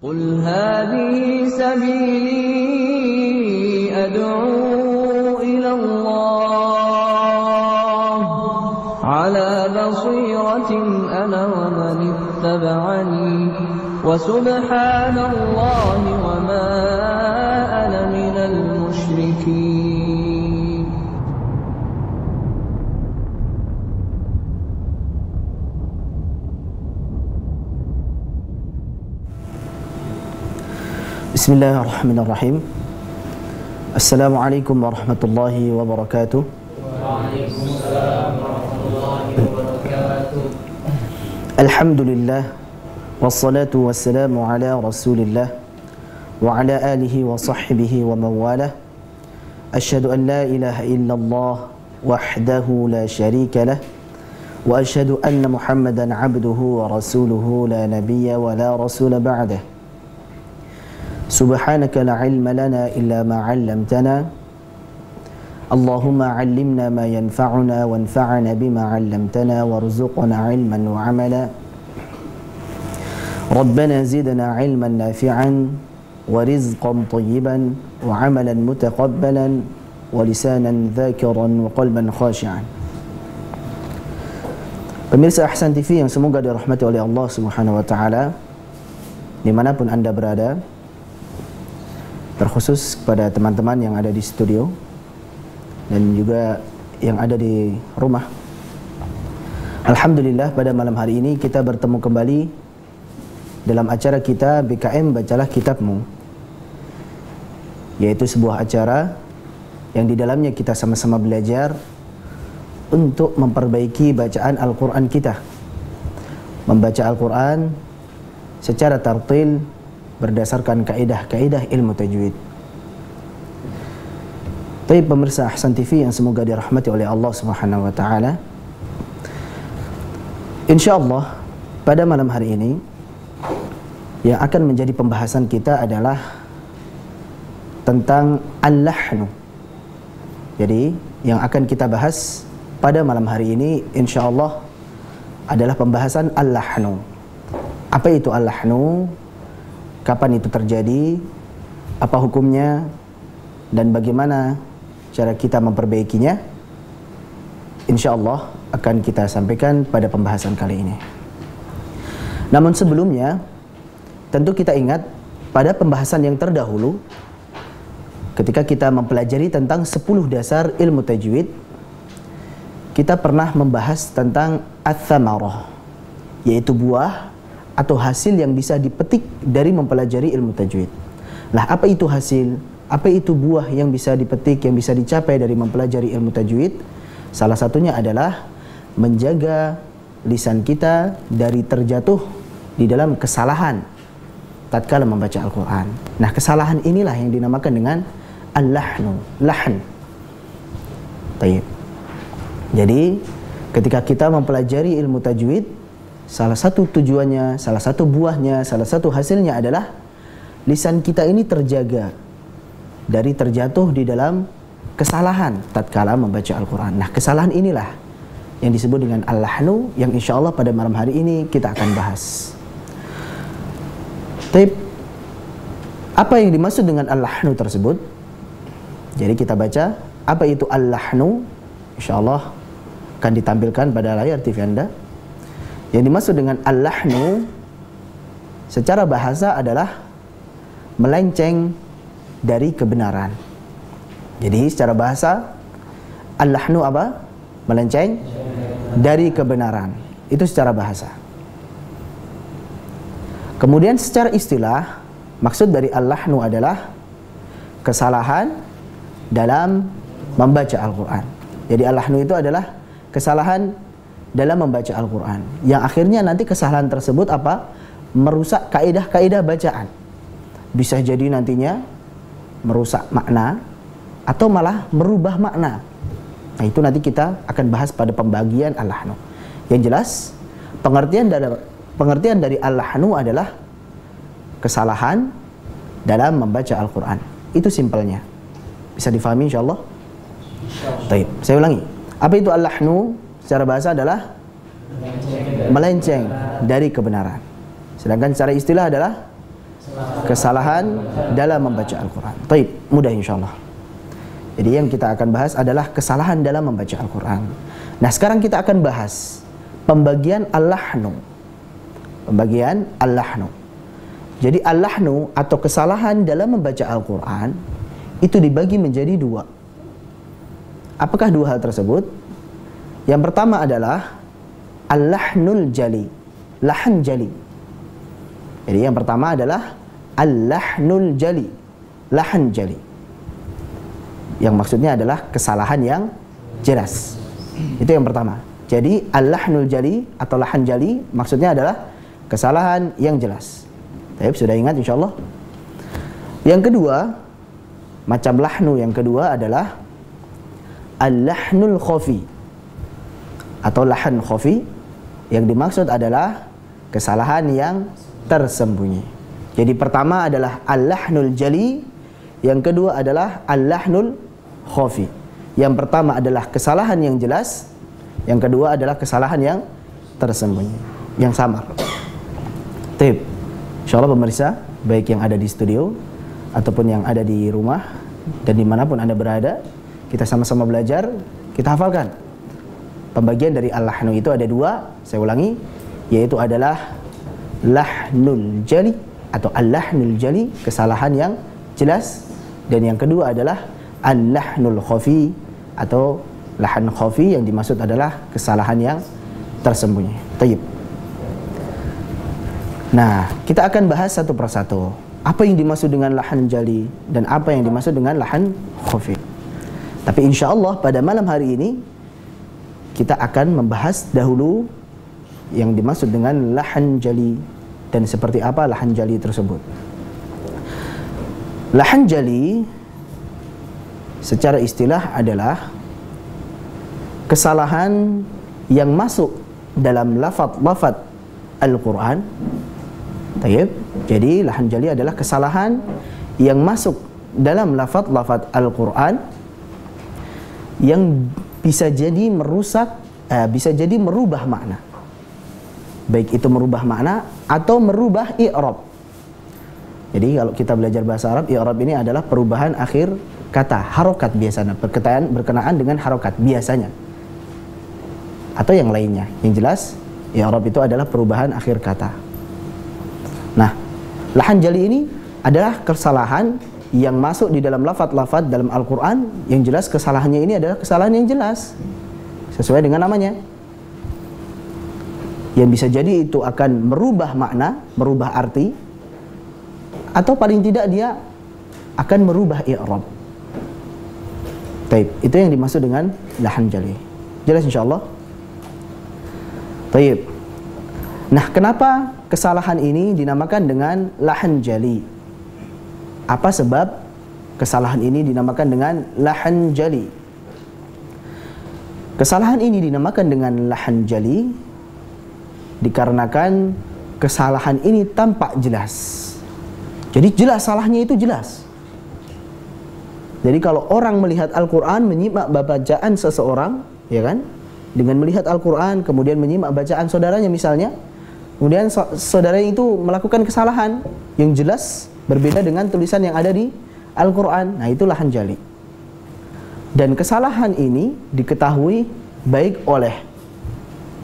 قل هذه سبيلي أدعو إلى الله على بصيرة أنا ومن اتبعني وسبحان الله وما أنا من المشركين. Bismillahirrahmanirrahim. Assalamualaikum warahmatullahi wabarakatuh. Waalaikumsalam warahmatullahi wabarakatuh. Alhamdulillah wassalatu wassalamu ala Rasulillah wa ala alihi wa sahbihi wa mawalah. Asyhadu an la ilaha illallah wahdahu la syarika lah wa asyhadu anna Muhammadan abduhu wa rasuluhu la nabiyya wa la rasula ba'dah. Subhanaka la ilma lana illa ma 'allamtana. Allahumma 'allimna ma yanfa'una wanfa'na bima 'allamtana warzuqna 'ilman wa 'amala. Rabbana zidna 'ilman nafi'an wa rizqan thayyiban wa 'amalan mutaqabbalan wa lisanan dzakiran wa qalban khashi'an. Pemirsa Ahsan TV yang semoga dirahmati oleh Allah Subhanahu wa taala, dimanapun Anda berada, terkhusus kepada teman-teman yang ada di studio dan juga yang ada di rumah. Alhamdulillah, pada malam hari ini kita bertemu kembali dalam acara kita BKM Bacalah Kitabmu, yaitu sebuah acara yang di dalamnya kita sama-sama belajar untuk memperbaiki bacaan Al-Quran kita, membaca Al-Quran secara tartil berdasarkan kaidah-kaidah ilmu tajwid. Tapi pemirsa Ahsan TV yang semoga dirahmati oleh Allah Subhanahu wa taala, insyaallah pada malam hari ini yang akan menjadi pembahasan kita adalah tentang al-lahnu. Jadi yang akan kita bahas pada malam hari ini insyaallah adalah pembahasan al-lahnu. Apa itu al-lahnu? Kapan itu terjadi, apa hukumnya, dan bagaimana cara kita memperbaikinya, insyaallah akan kita sampaikan pada pembahasan kali ini. Namun sebelumnya, tentu kita ingat pada pembahasan yang terdahulu, ketika kita mempelajari tentang 10 dasar ilmu tajwid, kita pernah membahas tentang ats-tsamarah, yaitu buah atau hasil yang bisa dipetik dari mempelajari ilmu tajwid. Lah, apa itu hasil? Apa itu buah yang bisa dipetik, yang bisa dicapai dari mempelajari ilmu tajwid? Salah satunya adalah menjaga lisan kita dari terjatuh di dalam kesalahan tatkala membaca Al-Quran. Nah, kesalahan inilah yang dinamakan dengan al-lahnu, lahn. Baik. Jadi, ketika kita mempelajari ilmu tajwid, salah satu tujuannya, salah satu buahnya, salah satu hasilnya adalah lisan kita ini terjaga dari terjatuh di dalam kesalahan tatkala membaca Al-Quran. Nah, kesalahan inilah yang disebut dengan al-lahnu, yang insya Allah pada malam hari ini kita akan bahas. Tapi apa yang dimaksud dengan al-lahnu tersebut? Jadi kita baca apa itu al-lahnu, insya Allah akan ditampilkan pada layar TV Anda. Yang dimaksud dengan al-lahnu secara bahasa adalah melenceng dari kebenaran. Jadi secara bahasa al-lahnu apa? Melenceng dari kebenaran. Itu secara bahasa. Kemudian secara istilah, maksud dari al-lahnu adalah kesalahan dalam membaca Al-Quran. Jadi al-lahnu itu adalah kesalahan dalam membaca Al-Quran, yang akhirnya nanti kesalahan tersebut apa? Merusak kaidah-kaidah bacaan. Bisa jadi nantinya merusak makna atau malah merubah makna. Nah, itu nanti kita akan bahas pada pembagian al-lahnu. Yang jelas, pengertian dari al-lahnu adalah kesalahan dalam membaca Al-Quran. Itu simpelnya. Bisa difahami insyaallah? Baik, saya ulangi. Apa itu al-lahnu? Secara bahasa adalah melenceng dari kebenaran. Sedangkan secara istilah adalah Kesalahan dalam membaca Al-Quran. Taib, mudah insyaAllah. Jadi yang kita akan bahas adalah kesalahan dalam membaca Al-Quran. Nah, sekarang kita akan bahas pembagian al-lahnu. Pembagian al-lahnu. Jadi al-lahnu atau kesalahan dalam membaca Al-Quran itu dibagi menjadi dua. Apakah dua hal tersebut? Yang pertama adalah al-lahnul jali, lahan jali. Jadi yang pertama adalah al-lahnul jali, lahan jali. Yang maksudnya adalah kesalahan yang jelas. Itu yang pertama. Jadi al-lahnul jali atau lahan jali maksudnya adalah kesalahan yang jelas. Baik, sudah ingat insyaallah. Yang kedua, macam lahnu yang kedua adalah al-lahnul khafi atau lahan khafi. Yang dimaksud adalah kesalahan yang tersembunyi. Jadi pertama adalah al-lahnul jali, yang kedua adalah al-lahnul khafi. Yang pertama adalah kesalahan yang jelas, yang kedua adalah kesalahan yang tersembunyi, yang samar. Tip. Insyaallah pemirsa, baik yang ada di studio ataupun yang ada di rumah dan dimanapun Anda berada, kita sama-sama belajar, kita hafalkan. Pembagian dari al-lahnu itu ada dua, saya ulangi, yaitu adalah lahnul jali atau al-lahnul jali, kesalahan yang jelas, dan yang kedua adalah al-lahnul khafi atau lahan khafi, yang dimaksud adalah kesalahan yang tersembunyi. Tayyib. Nah, kita akan bahas satu persatu. Apa yang dimaksud dengan lahan jali dan apa yang dimaksud dengan lahan khafi. Tapi insya Allah pada malam hari ini kita akan membahas dahulu yang dimaksud dengan lahan jali dan seperti apa lahan jali tersebut. Lahan jali secara istilah adalah kesalahan yang masuk dalam lafaz-lafaz Al-Quran. Tayyib. Jadi lahan jali adalah kesalahan yang masuk dalam lafaz-lafaz Al-Quran yang bisa jadi merusak, bisa jadi merubah makna. Baik itu merubah makna atau merubah i'rab. Jadi kalau kita belajar bahasa Arab, i'rab ini adalah perubahan akhir kata, harokat biasanya, berkenaan dengan harokat biasanya. Atau yang lainnya. Yang jelas, i'rab itu adalah perubahan akhir kata. Nah, lahan jali ini adalah kesalahan yang masuk di dalam lafaz-lafaz dalam Al-Quran. Yang jelas kesalahannya ini adalah kesalahan yang jelas sesuai dengan namanya, yang bisa jadi itu akan merubah makna, merubah arti, atau paling tidak dia akan merubah i'rab. Taib, itu yang dimaksud dengan lahan jali. Jelas insyaallah? Taib. Nah, kenapa kesalahan ini dinamakan dengan lahan jali? Apa sebab kesalahan ini dinamakan dengan lahan jali? Kesalahan ini dinamakan dengan lahan jali dikarenakan kesalahan ini tampak jelas. Jadi jelas salahnya itu jelas. Jadi kalau orang melihat Al-Quran, menyimak bacaan seseorang, ya kan? Dengan melihat Al-Quran, kemudian menyimak bacaan saudaranya misalnya, kemudian saudara itu melakukan kesalahan yang jelas berbeda dengan tulisan yang ada di Al-Quran. Nah, itu lahan jali. Dan kesalahan ini diketahui baik oleh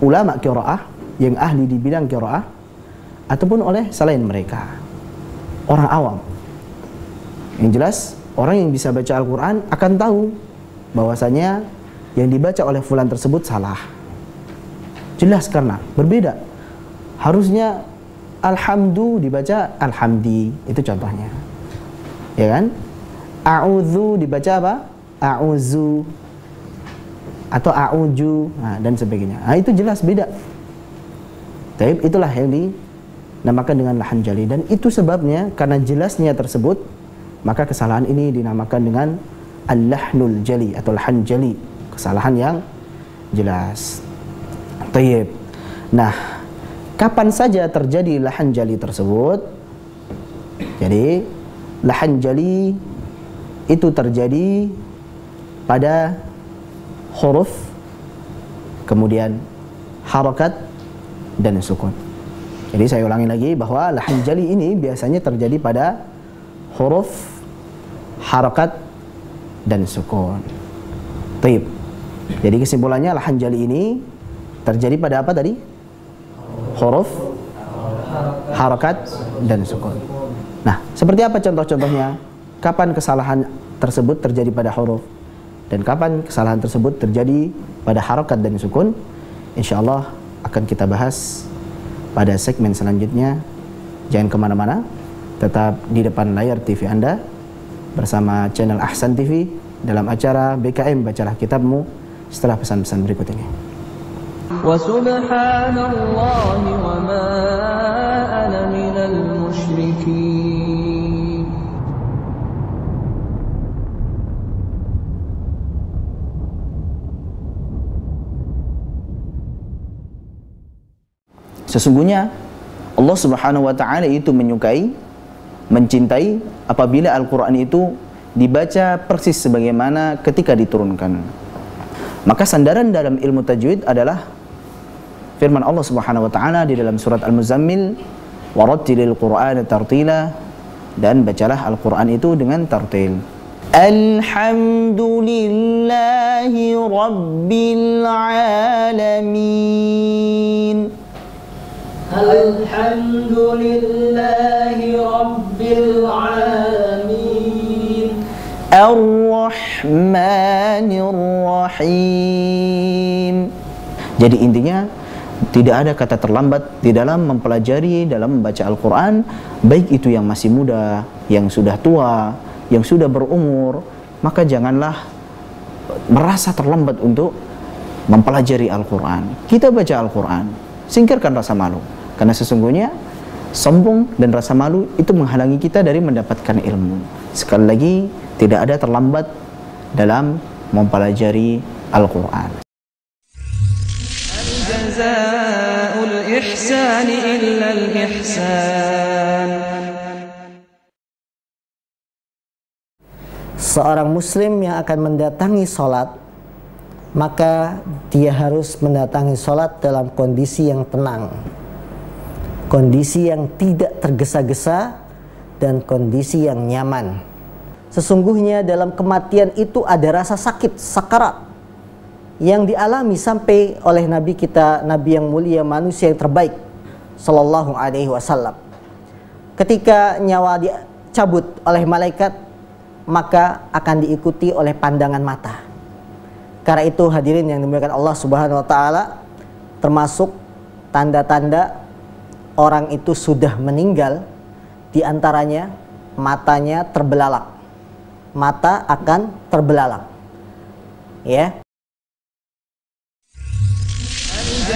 ulama qiraah yang ahli di bidang qiraah ataupun oleh selain mereka, orang awam. Yang jelas, orang yang bisa baca Al-Quran akan tahu bahwasanya yang dibaca oleh fulan tersebut salah. Jelas karena berbeda. Harusnya alhamdu dibaca alhamdi, itu contohnya. Ya kan? A'udzu dibaca apa? A'udzu atau a'uju, nah, dan sebagainya. Nah, itu jelas beda. Taib, itulah yang dinamakan dengan lahan jali, dan itu sebabnya karena jelasnya tersebut maka kesalahan ini dinamakan dengan al-lahnul jali atau lahan jali, kesalahan yang jelas. Taib. Nah, kapan saja terjadi lahan jali tersebut? Jadi lahan jali itu terjadi pada huruf, kemudian harakat dan sukun. Jadi saya ulangi lagi bahwa lahan jali ini biasanya terjadi pada huruf, harakat, dan sukun. Taib. Jadi kesimpulannya lahan jali ini terjadi pada apa tadi? Huruf, harakat, dan sukun. Nah, seperti apa contoh-contohnya? Kapan kesalahan tersebut terjadi pada huruf? Dan kapan kesalahan tersebut terjadi pada harakat dan sukun? InsyaAllah akan kita bahas pada segmen selanjutnya. Jangan kemana-mana, tetap di depan layar TV Anda bersama channel Ahsan TV dalam acara BKM Bacalah Kitabmu setelah pesan-pesan berikut ini. Wa subhanallahi wa ma ana minal musyrikin. Sesungguhnya Allah Subhanahu wa taala itu menyukai, mencintai apabila Al-Qur'an itu dibaca persis sebagaimana ketika diturunkan. Maka sandaran dalam ilmu tajwid adalah firman Allah Subhanahu wa taala di dalam surat Al-Muzammil, "Warattilil Qur'ana tartila," dan bacalah Al-Qur'an itu dengan tartil. Alhamdulillahi rabbil alamin. Alhamdulillahi rabbil alamin. Ar-Rahmanir Rahim. Jadi intinya tidak ada kata terlambat di dalam mempelajari, dalam membaca Al-Quran, baik itu yang masih muda, yang sudah tua, yang sudah berumur. Maka janganlah merasa terlambat untuk mempelajari Al-Quran. Kita baca Al-Quran, singkirkan rasa malu, karena sesungguhnya sombong dan rasa malu itu menghalangi kita dari mendapatkan ilmu. Sekali lagi, tidak ada terlambat dalam mempelajari Al-Quran. Al-jazaa'ul ihsani illa al-ihsan. Seorang muslim yang akan mendatangi sholat, maka dia harus mendatangi sholat dalam kondisi yang tenang, kondisi yang tidak tergesa-gesa, dan kondisi yang nyaman. Sesungguhnya dalam kematian itu ada rasa sakit, sakarat, yang dialami sampai oleh Nabi kita, Nabi yang mulia, manusia yang terbaik, Sallallahu Alaihi Wasallam. Ketika nyawa dicabut oleh malaikat, maka akan diikuti oleh pandangan mata. Karena itu hadirin yang dimuliakan Allah Subhanahu Wa Taala, termasuk tanda-tanda orang itu sudah meninggal, diantaranya matanya terbelalak. Mata akan terbelalak, ya.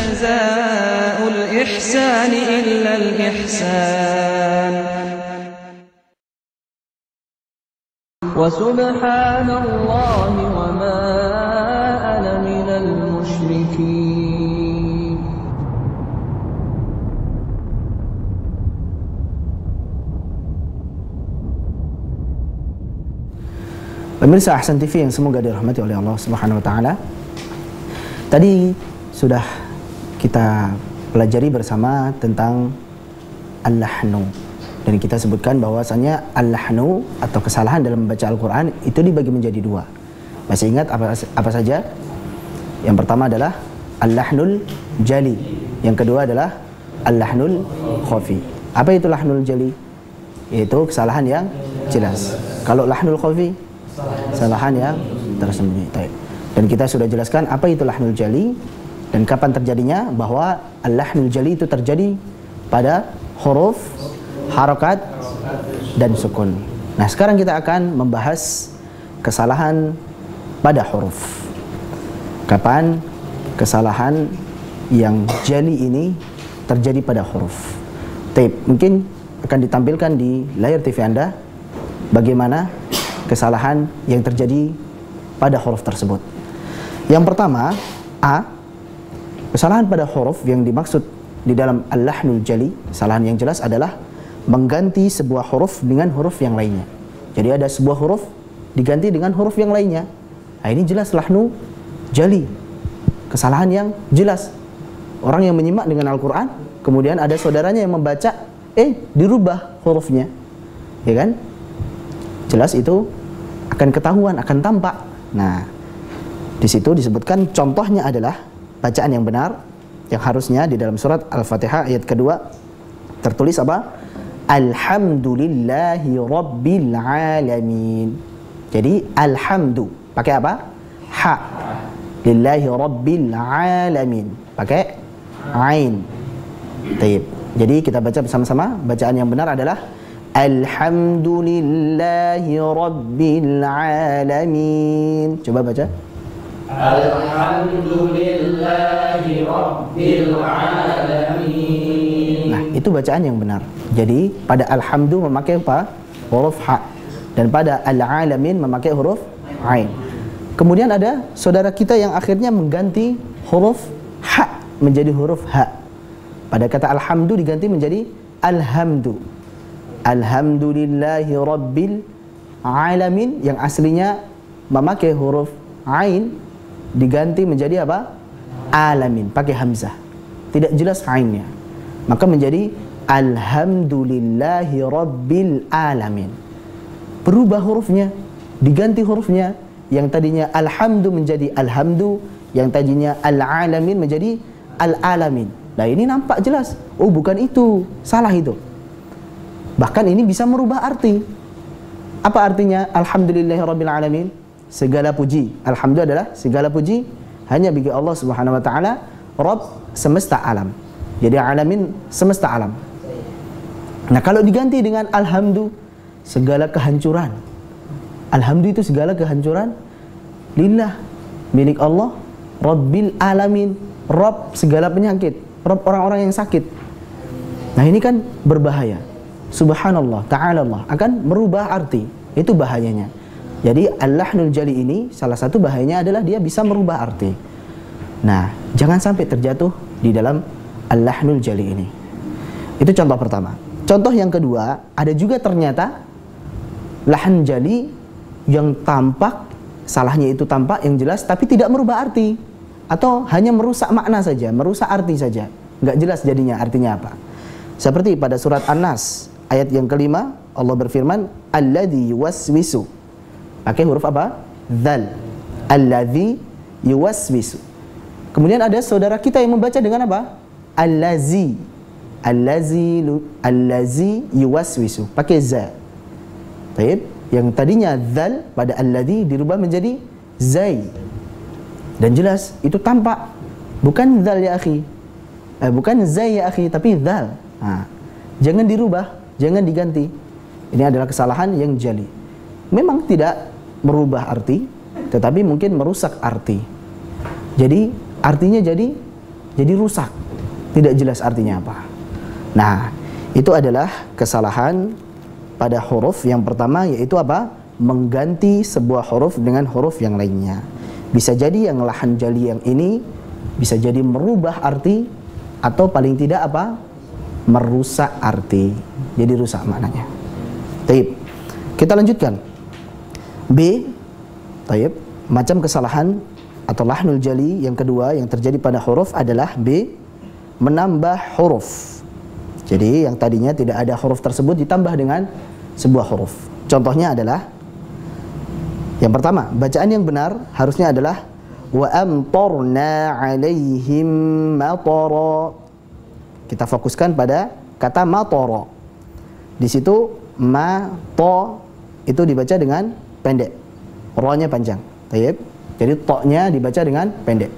Al-jazaa'ul ihsani illa al-ihsan. Wa subhanallahi wa ma ana minal musyrikin. Pemirsa Ahsan TV yang semoga dirahmati oleh Allah Subhanahu wa taala. Tadi sudah kita pelajari bersama tentang al-lahnu, dan kita sebutkan bahwasanya al-lahnu atau kesalahan dalam membaca Al-Qur'an itu dibagi menjadi dua. Masih ingat apa saja? Yang pertama adalah al-lahnul jali, yang kedua adalah al-lahnul khafi. Apa itu lahnul jali? Yaitu kesalahan yang jelas. Kalau lahnul khafi, kesalahan yang tersembunyi. Dan kita sudah jelaskan apa itu lahnul jali dan kapan terjadinya, bahwa al-lahnul jali itu terjadi pada huruf, harakat, dan sukun. Nah, sekarang kita akan membahas kesalahan pada huruf. Kapan kesalahan yang jali ini terjadi pada huruf? Mungkin akan ditampilkan di layar TV Anda bagaimana kesalahan yang terjadi pada huruf tersebut. Yang pertama, A. Kesalahan pada huruf yang dimaksud di dalam al-lahnul jali, kesalahan yang jelas adalah mengganti sebuah huruf dengan huruf yang lainnya. Jadi ada sebuah huruf diganti dengan huruf yang lainnya. Nah, ini jelas lahnu jali, kesalahan yang jelas. Orang yang menyimak dengan Al-Quran kemudian ada saudaranya yang membaca, dirubah hurufnya, ya kan? Jelas itu akan ketahuan, akan tampak. Nah, di situ disebutkan contohnya adalah bacaan yang benar, yang harusnya di dalam surat Al-Fatihah ayat kedua tertulis apa? Alhamdulillahi Rabbil Alamin. Jadi alhamdu pakai apa? Ha. Lillahi Rabbil Alamin pakai ain. Taib. Jadi kita baca bersama-sama. Bacaan yang benar adalah Alhamdulillahi Rabbil Alamin. Coba baca. Alhamdulillahi Rabbil Alamin. Nah, itu bacaan yang benar. Jadi pada alhamdu memakai apa? Huruf ha. Dan pada al-alamin memakai huruf ain. Kemudian ada saudara kita yang akhirnya mengganti huruf ha menjadi huruf ha. Pada kata alhamdu diganti menjadi alhamdu. Alhamdulillahi Rabbil Alamin, yang aslinya memakai huruf ain diganti menjadi apa? Alamin, pakai hamzah. Tidak jelas ainnya. Maka menjadi Alhamdulillahi Rabbil Alamin. Berubah hurufnya, diganti hurufnya. Yang tadinya alhamdu menjadi alhamdu, yang tadinya al-alamin menjadi al-alamin. Nah, ini nampak jelas. Oh, bukan itu, salah itu. Bahkan ini bisa merubah arti. Apa artinya Alhamdulillahi Rabbil Alamin? Segala puji, alhamdulillah adalah segala puji hanya bagi Allah Subhanahu wa taala, Rabb semesta alam. Jadi alamin semesta alam. Nah, kalau diganti dengan alhamdu, segala kehancuran. Alhamdu itu segala kehancuran lillah, milik Allah, Rabbil Alamin, Rabb segala penyakit, Rabb orang-orang yang sakit. Nah, ini kan berbahaya. Subhanallah, ta'ala Allah akan merubah arti. Itu bahayanya. Jadi al-lahnul jali ini salah satu bahayanya adalah dia bisa merubah arti. Nah, jangan sampai terjatuh di dalam al-lahnul jali ini. Itu contoh pertama. Contoh yang kedua, ada juga ternyata lahn jali yang tampak, salahnya itu tampak yang jelas tapi tidak merubah arti, atau hanya merusak makna saja, merusak arti saja, nggak jelas jadinya artinya apa. Seperti pada surat An-Nas ayat yang kelima, Allah berfirman alladzi yuwaswisu, pakai huruf apa? Dzal. Alladzi yuwaswisu. Kemudian ada saudara kita yang membaca dengan apa? Allazi. Allazi yuwaswisu, pakai za. Baik, yang tadinya dzal pada alladzi dirubah menjadi zai. Dan jelas itu tampak, bukan dzal ya akhi. Bukan zai ya akhi, tapi dzal. Jangan dirubah, jangan diganti. Ini adalah kesalahan yang jali. Memang tidak merubah arti, tetapi mungkin merusak arti. Jadi artinya jadi rusak, tidak jelas artinya apa. Nah, itu adalah kesalahan pada huruf yang pertama, yaitu apa? Mengganti sebuah huruf dengan huruf yang lainnya. Bisa jadi yang lahan jali yang ini bisa jadi merubah arti, atau paling tidak apa? Merusak arti. Jadi rusak maknanya. Taib. Kita lanjutkan. B. Taib. Macam kesalahan atau lahnul jali yang kedua yang terjadi pada huruf adalah B. Menambah huruf. Jadi yang tadinya tidak ada huruf tersebut ditambah dengan sebuah huruf. Contohnya adalah yang pertama, bacaan yang benar harusnya adalah wa amtarna 'alaihim matara. Kita fokuskan pada kata matara. Di situ ma to itu dibaca dengan pendek, ro-nya panjang. Baik. Jadi to-nya dibaca dengan pendek.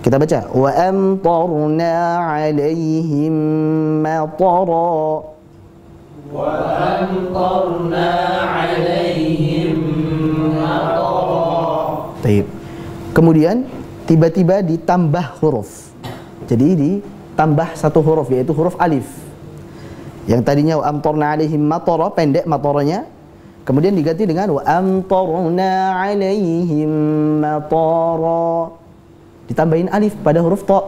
Kita baca wa amtarna 'alaihim matara. Wa amtarna 'alaihim matara. Baik. Kemudian tiba-tiba ditambah huruf. Jadi ditambah satu huruf, yaitu huruf alif. Yang tadinya wa amtarna 'alaihim matara, pendek mataranya. Kemudian diganti dengan wa amtarna 'alaihim matara. Ditambahin alif pada huruf to.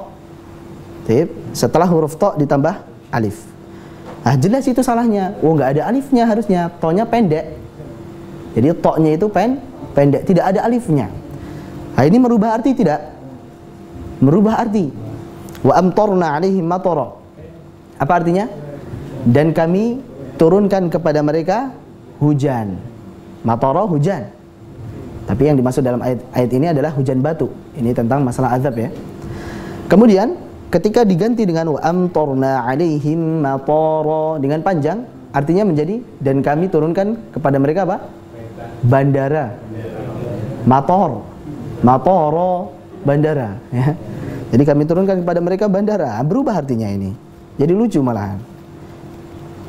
Setelah huruf to ditambah alif. Nah, jelas itu salahnya. Oh, nggak ada alifnya harusnya. To-nya pendek. Jadi to-nya itu pendek, tidak ada alifnya. Nah, ini merubah arti tidak? Merubah arti. Wa amtarna 'alaihim matara. Apa artinya? Dan kami turunkan kepada mereka hujan. Matara hujan. Tapi yang dimaksud dalam ayat ini adalah hujan batu. Ini tentang masalah azab ya. Kemudian ketika diganti dengan wa amtarna alaihim matara dengan panjang, artinya menjadi dan kami turunkan kepada mereka apa? Bandara. Matara bandara ya. Jadi kami turunkan kepada mereka bandara. Berubah artinya ini. Jadi lucu malahan.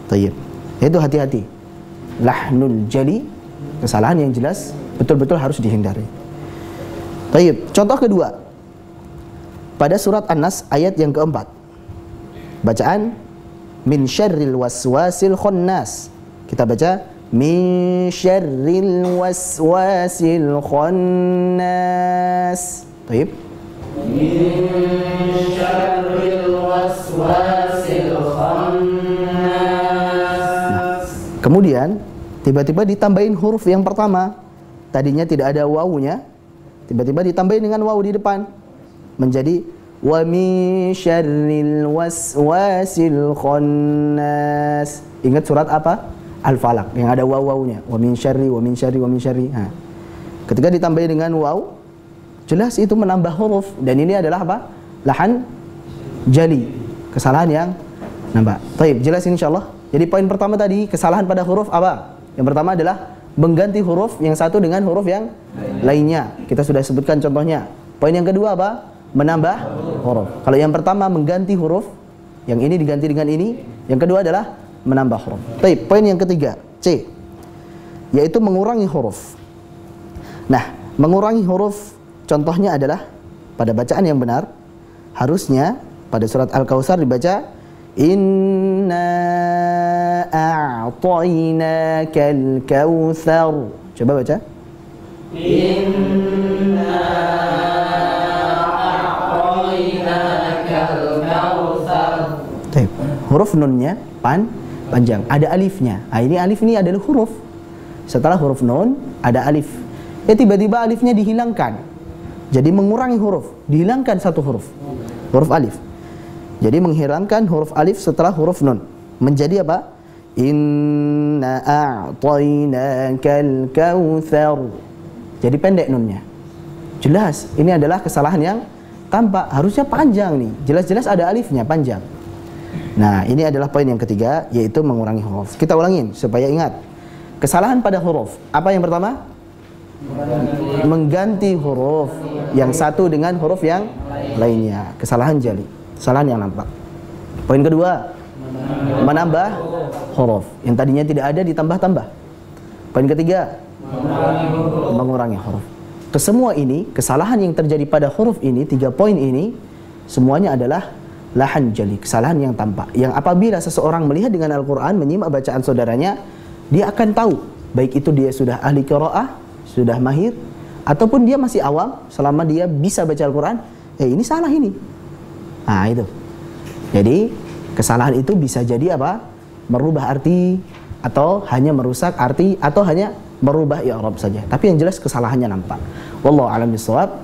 Tayyib. Itu hati-hati. Lahnul jali, kesalahan yang jelas betul-betul harus dihindari. Tayyib. Contoh kedua. Pada surat An-Nas ayat yang keempat. Bacaan min syarril waswasil khannas. Kita baca min syarril waswasil khannas. Tayyib. Min syarril waswasil khannas. Kemudian tiba-tiba ditambahin huruf yang pertama. Tadinya tidak ada wawunya, tiba-tiba ditambahin dengan wawu di depan. Menjadi wa min syarril waswasil khannas. Ingat surat apa? Al-Falaq yang ada waw-wawunya. Wa min syarri wa min syarri wa min syarri. Ketika ditambahi dengan waw, jelas itu menambah huruf dan ini adalah apa? Lahan jali. Kesalahan yang nambah. Baik, jelas insyaallah. Jadi poin pertama tadi kesalahan pada huruf apa? Yang pertama adalah mengganti huruf yang satu dengan huruf yang lainnya. Kita sudah sebutkan contohnya. Poin yang kedua apa? Menambah huruf. Kalau yang pertama mengganti huruf, yang ini diganti dengan ini, yang kedua adalah menambah huruf. Baik, poin yang ketiga, C, yaitu mengurangi huruf. Nah, mengurangi huruf contohnya adalah pada bacaan yang benar harusnya pada surat Al-Kautsar dibaca inna a'tainakal kautsar. Coba baca. Inna a'tainakal kautsar. Huruf nunnya panjang, ada alifnya. Ini alif ini adalah huruf. Setelah huruf nun ada alif. Tiba-tiba alifnya dihilangkan. Jadi mengurangi huruf, dihilangkan satu huruf. Huruf alif. Jadi menghilangkan huruf alif setelah huruf nun. Menjadi apa? Inna a'tainakal kautsar. Jadi pendek nunnya. Jelas, ini adalah kesalahan yang tampak. Harusnya panjang nih. Jelas-jelas ada alifnya panjang. Nah, ini adalah poin yang ketiga, yaitu mengurangi huruf. Kita ulangin supaya ingat. Kesalahan pada huruf. Apa yang pertama? Mengganti huruf yang satu dengan huruf yang lainnya. Kesalahan jali. Kesalahan yang nampak. Poin kedua, menambah huruf. Yang tadinya tidak ada ditambah-tambah. Poin ketiga, mengurangi huruf. Kesemua ini, kesalahan yang terjadi pada huruf ini, 3 poin ini, semuanya adalah lahan jali, kesalahan yang tampak. Yang apabila seseorang melihat dengan Al-Quran, menyimak bacaan saudaranya, dia akan tahu, baik itu dia sudah ahli qiraah, sudah mahir, ataupun dia masih awam, selama dia bisa baca Al-Quran, ini salah ini. Nah itu. Jadi, kesalahan itu bisa jadi apa? Merubah arti, atau hanya merusak arti, atau hanya merubah i'rab saja. Tapi yang jelas kesalahannya nampak. Wallahu a'lam bishawab.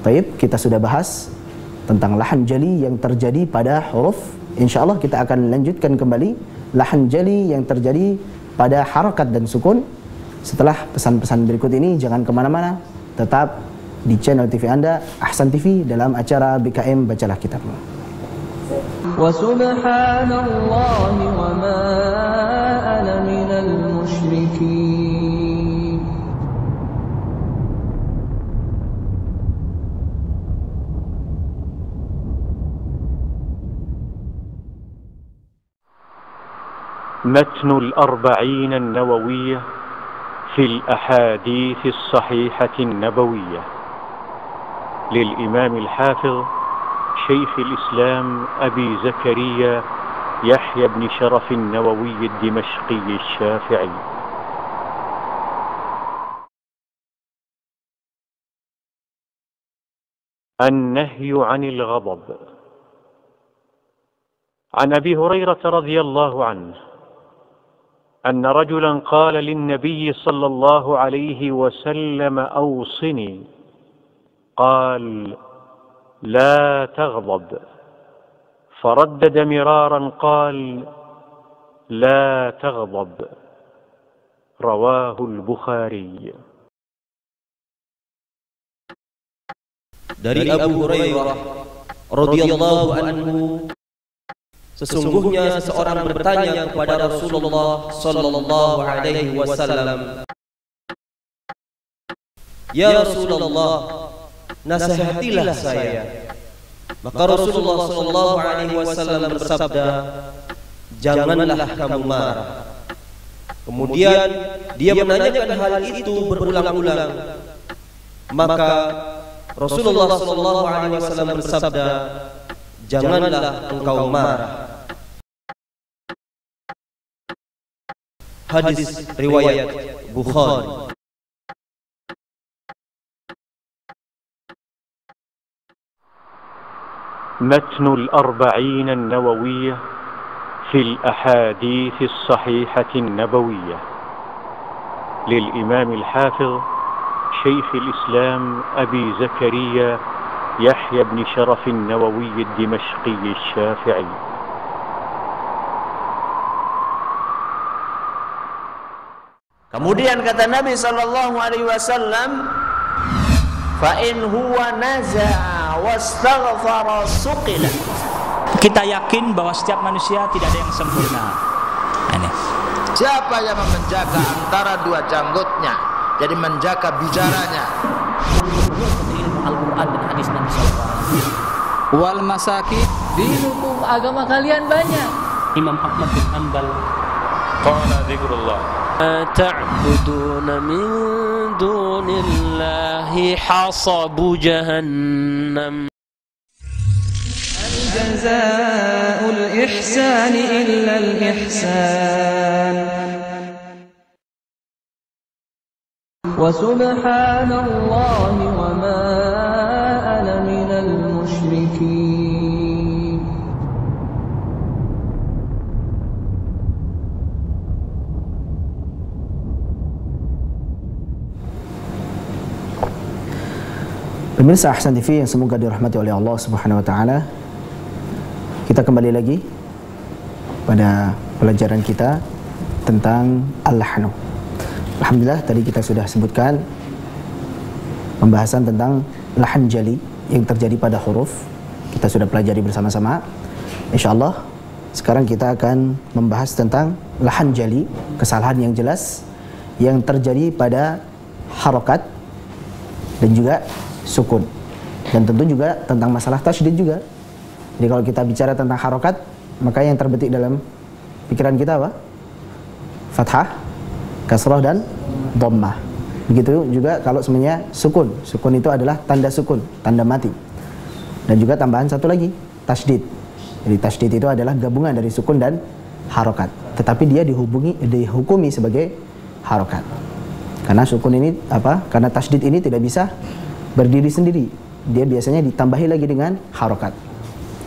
Baik, kita sudah bahas tentang lahan jali yang terjadi pada huruf. InsyaAllah kita akan lanjutkan kembali lahan jali yang terjadi pada harakat dan sukun setelah pesan-pesan berikut ini. Jangan kemana-mana, tetap di channel TV Anda, Ahsan TV, dalam acara BKM Bacalah Kitabmu. Wa subhanallahi wa ma ana minal musyrikin. متن الأربعين النووية في الأحاديث الصحيحة النبوية للإمام الحافظ شيخ الإسلام أبي زكريا يحيى بن شرف النووي الدمشقي الشافعي. النهي عن الغضب. عن أبي هريرة رضي الله عنه أن رجلا قال للنبي صلى الله عليه وسلم أوصني، قال لا تغضب، فردد مرارا قال: لا تغضب. رواه البخاري. Dari Abu Hurairah radhiyallahu anhu, sesungguhnya seseorang bertanya kepada Rasulullah sallallahu alaihi wasallam, "Ya Rasulullah, nasihatilah saya." Maka Rasulullah sallallahu alaihi wasallam bersabda, "Janganlah kamu marah." Kemudian dia menanyakan hal itu berulang-ulang. Maka Rasulullah sallallahu alaihi wasallam bersabda, "Janganlah engkau marah." Hadis riwayat Bukhari. متن الأربعين النووية في الأحاديث الصحيحة النبوية للإمام الحافظ شيخ الإسلام أبي زكريا يحيى بن شرف النووي الدمشقي الشافعي. Kemudian kata Nabi SAW, fa in huwa naza'a wastaghfara suqila. Kita yakin bahwa setiap manusia tidak ada yang sempurna. Siapa yang menjaga antara dua janggutnya, jadi menjaga bicaranya. Al-Quran dan hadis Nabi SAW. Wal masakin, dihukum agama kalian banyak. Imam Ahmad bin Hanbal. Qala dzikrullah. Ta'buduna min dunillahi hasabu jahannam. Jazaa'ul ihsani illa al-ihsan. Wa subhanallahi wa ma ana minal musyrikin. Pemirsa Ahsan TV yang semoga dirahmati oleh Allah Subhanahu wa taala. Kita kembali lagi pada pelajaran kita tentang al-lahnu. Alhamdulillah tadi kita sudah sebutkan pembahasan tentang lahan jali yang terjadi pada huruf. Kita sudah pelajari bersama-sama. Insyaallah sekarang kita akan membahas tentang lahan jali, kesalahan yang jelas yang terjadi pada harokat dan juga sukun, dan tentu juga tentang masalah tasydid juga. Jadi kalau kita bicara tentang harokat, maka yang terbetik dalam pikiran kita apa? Fathah, kasrah dan dhammah. Begitu juga kalau sebenarnya sukun. Sukun itu adalah tanda sukun, tanda mati. Dan juga tambahan satu lagi, tasydid. Jadi tasydid itu adalah gabungan dari sukun dan harokat. Tetapi dia dihukumi sebagai harokat. Karena sukun ini Karena tasydid ini tidak bisa berdiri sendiri. Dia biasanya ditambahi lagi dengan harokat.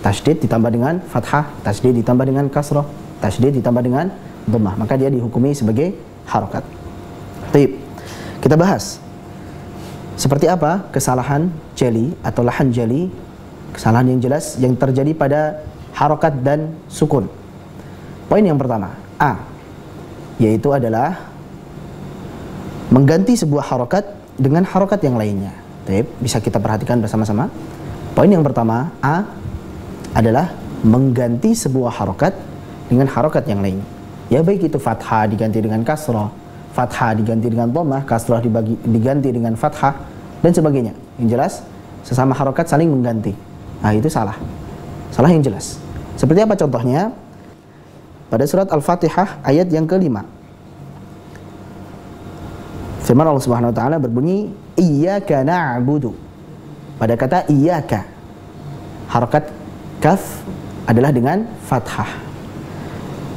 Tasydid ditambah dengan fathah, tasydid ditambah dengan kasrah, tasydid ditambah dengan dhammah. Maka dia dihukumi sebagai harokat. Baik, kita bahas seperti apa kesalahan jali atau lahan jali, kesalahan yang jelas yang terjadi pada harokat dan sukun. Poin yang pertama, A, yaitu adalah mengganti sebuah harokat dengan harokat yang lainnya. Baik, bisa kita perhatikan bersama-sama. Poin yang pertama, A, adalah mengganti sebuah harokat dengan harokat yang lain. Ya baik itu fathah diganti dengan kasrah, fathah diganti dengan dhammah, kasrah diganti dengan fathah, dan sebagainya. Yang jelas, sesama harokat saling mengganti. Nah itu salah. Salah yang jelas. Seperti apa contohnya? Pada surat Al-Fatihah ayat yang ke-5. Firman Allah Subhanahu wa taala berbunyi, "Iyyaka na'budu." Pada kata iyyaka, harokat kaf adalah dengan fathah.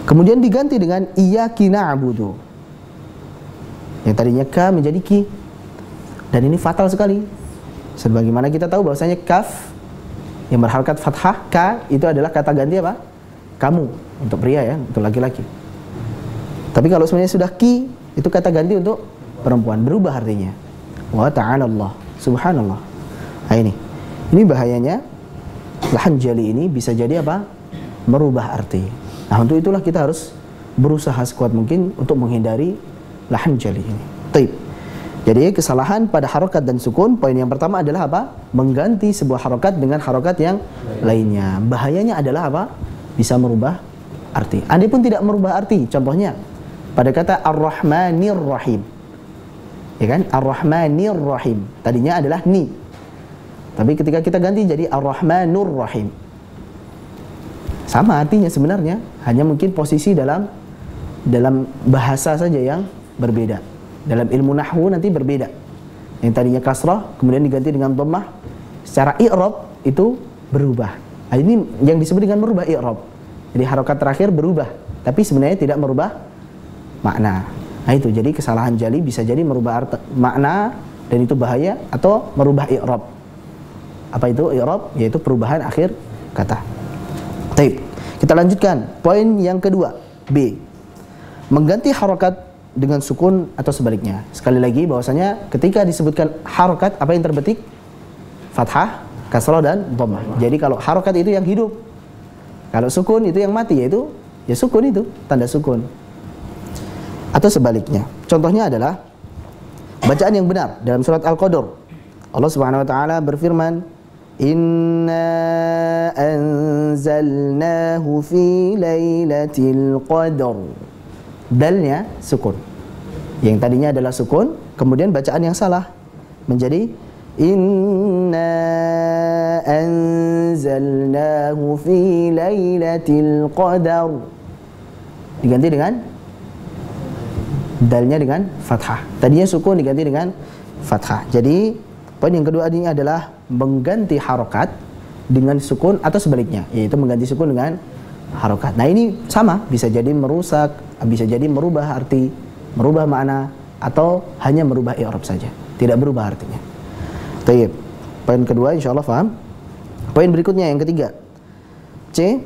Kemudian diganti dengan iyyaki na'budu. Yang tadinya ka menjadi ki. Dan ini fatal sekali. Sebagaimana kita tahu bahwasanya kaf yang berharokat fathah, ka itu adalah kata ganti apa? Kamu, untuk pria ya, untuk laki-laki. Tapi kalau sebenarnya sudah ki, itu kata ganti untuk perempuan, berubah artinya. Wa ta'ala Allah, subhanallah. Nah ini bahayanya lahan jali ini bisa jadi apa? merubah arti. Nah, untuk itulah kita harus berusaha sekuat mungkin untuk menghindari lahan jali ini. Taib. Jadi kesalahan pada harokat dan sukun, poin yang pertama adalah apa? Mengganti sebuah harokat dengan harokat yang lainnya. Bahayanya adalah apa? Bisa merubah arti. Andai pun tidak merubah arti, contohnya pada kata Ar-Rahmanir Rahim, ya kan? Ar-Rahmanir Rahim, tadinya adalah ni, tapi ketika kita ganti jadi Ar-Rahmanur Rahim, sama artinya sebenarnya, hanya mungkin posisi dalam bahasa saja yang berbeda. Dalam ilmu nahwu nanti berbeda. Yang tadinya kasrah kemudian diganti dengan dhammah, secara i'rab itu berubah. Nah, ini yang disebut dengan merubah i'rab. Jadi harokat terakhir berubah, tapi sebenarnya tidak merubah makna. Nah itu, jadi kesalahan jali bisa jadi merubah makna dan itu bahaya, atau merubah i'rab. Apa itu i'rab? Yaitu perubahan akhir kata. Baik, kita lanjutkan. Poin yang kedua, B. Mengganti harokat dengan sukun atau sebaliknya. Sekali lagi bahwasanya ketika disebutkan harokat, apa yang terbetik? Fathah, kasrah dan dhammah. Jadi kalau harokat itu yang hidup, kalau sukun itu yang mati, yaitu ya sukun itu tanda sukun. Atau sebaliknya. Contohnya adalah bacaan yang benar dalam surat Al-Qadr. Allah Subhanahu wa taala berfirman, "Inna anzalnahu fi lailatul qadr." Dalnya sukun. Yang tadinya adalah sukun, kemudian bacaan yang salah menjadi Inna anzalnahu fi lailatul qadr. Diganti dengan dalnya dengan fathah. Tadinya sukun diganti dengan fathah. Jadi poin yang kedua ini adalah mengganti harokat dengan sukun atau sebaliknya, yaitu mengganti sukun dengan harokat. Nah ini sama, bisa jadi merusak, bisa jadi merubah arti, merubah makna, atau hanya merubah i'rab saja, tidak berubah artinya. Baik. Poin kedua insyaallah paham. Poin berikutnya yang ketiga, C.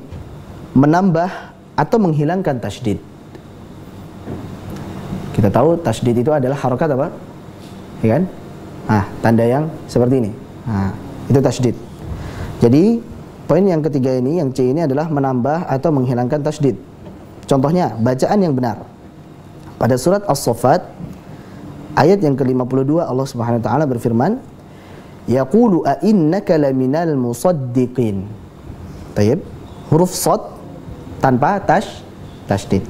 Menambah atau menghilangkan tasydid. Kita tahu tasydid itu adalah harokat apa? Ya kan? Nah, tanda yang seperti ini. Nah, itu tasydid. Jadi poin yang ketiga ini, yang C ini adalah menambah atau menghilangkan tasydid. Contohnya, bacaan yang benar. Pada surat As-Saffat ayat yang ke-52 Allah Subhanahu wa taala berfirman, "Yaqulu a innaka laminal musaddiqin." Baik, huruf shad tanpa tasydid.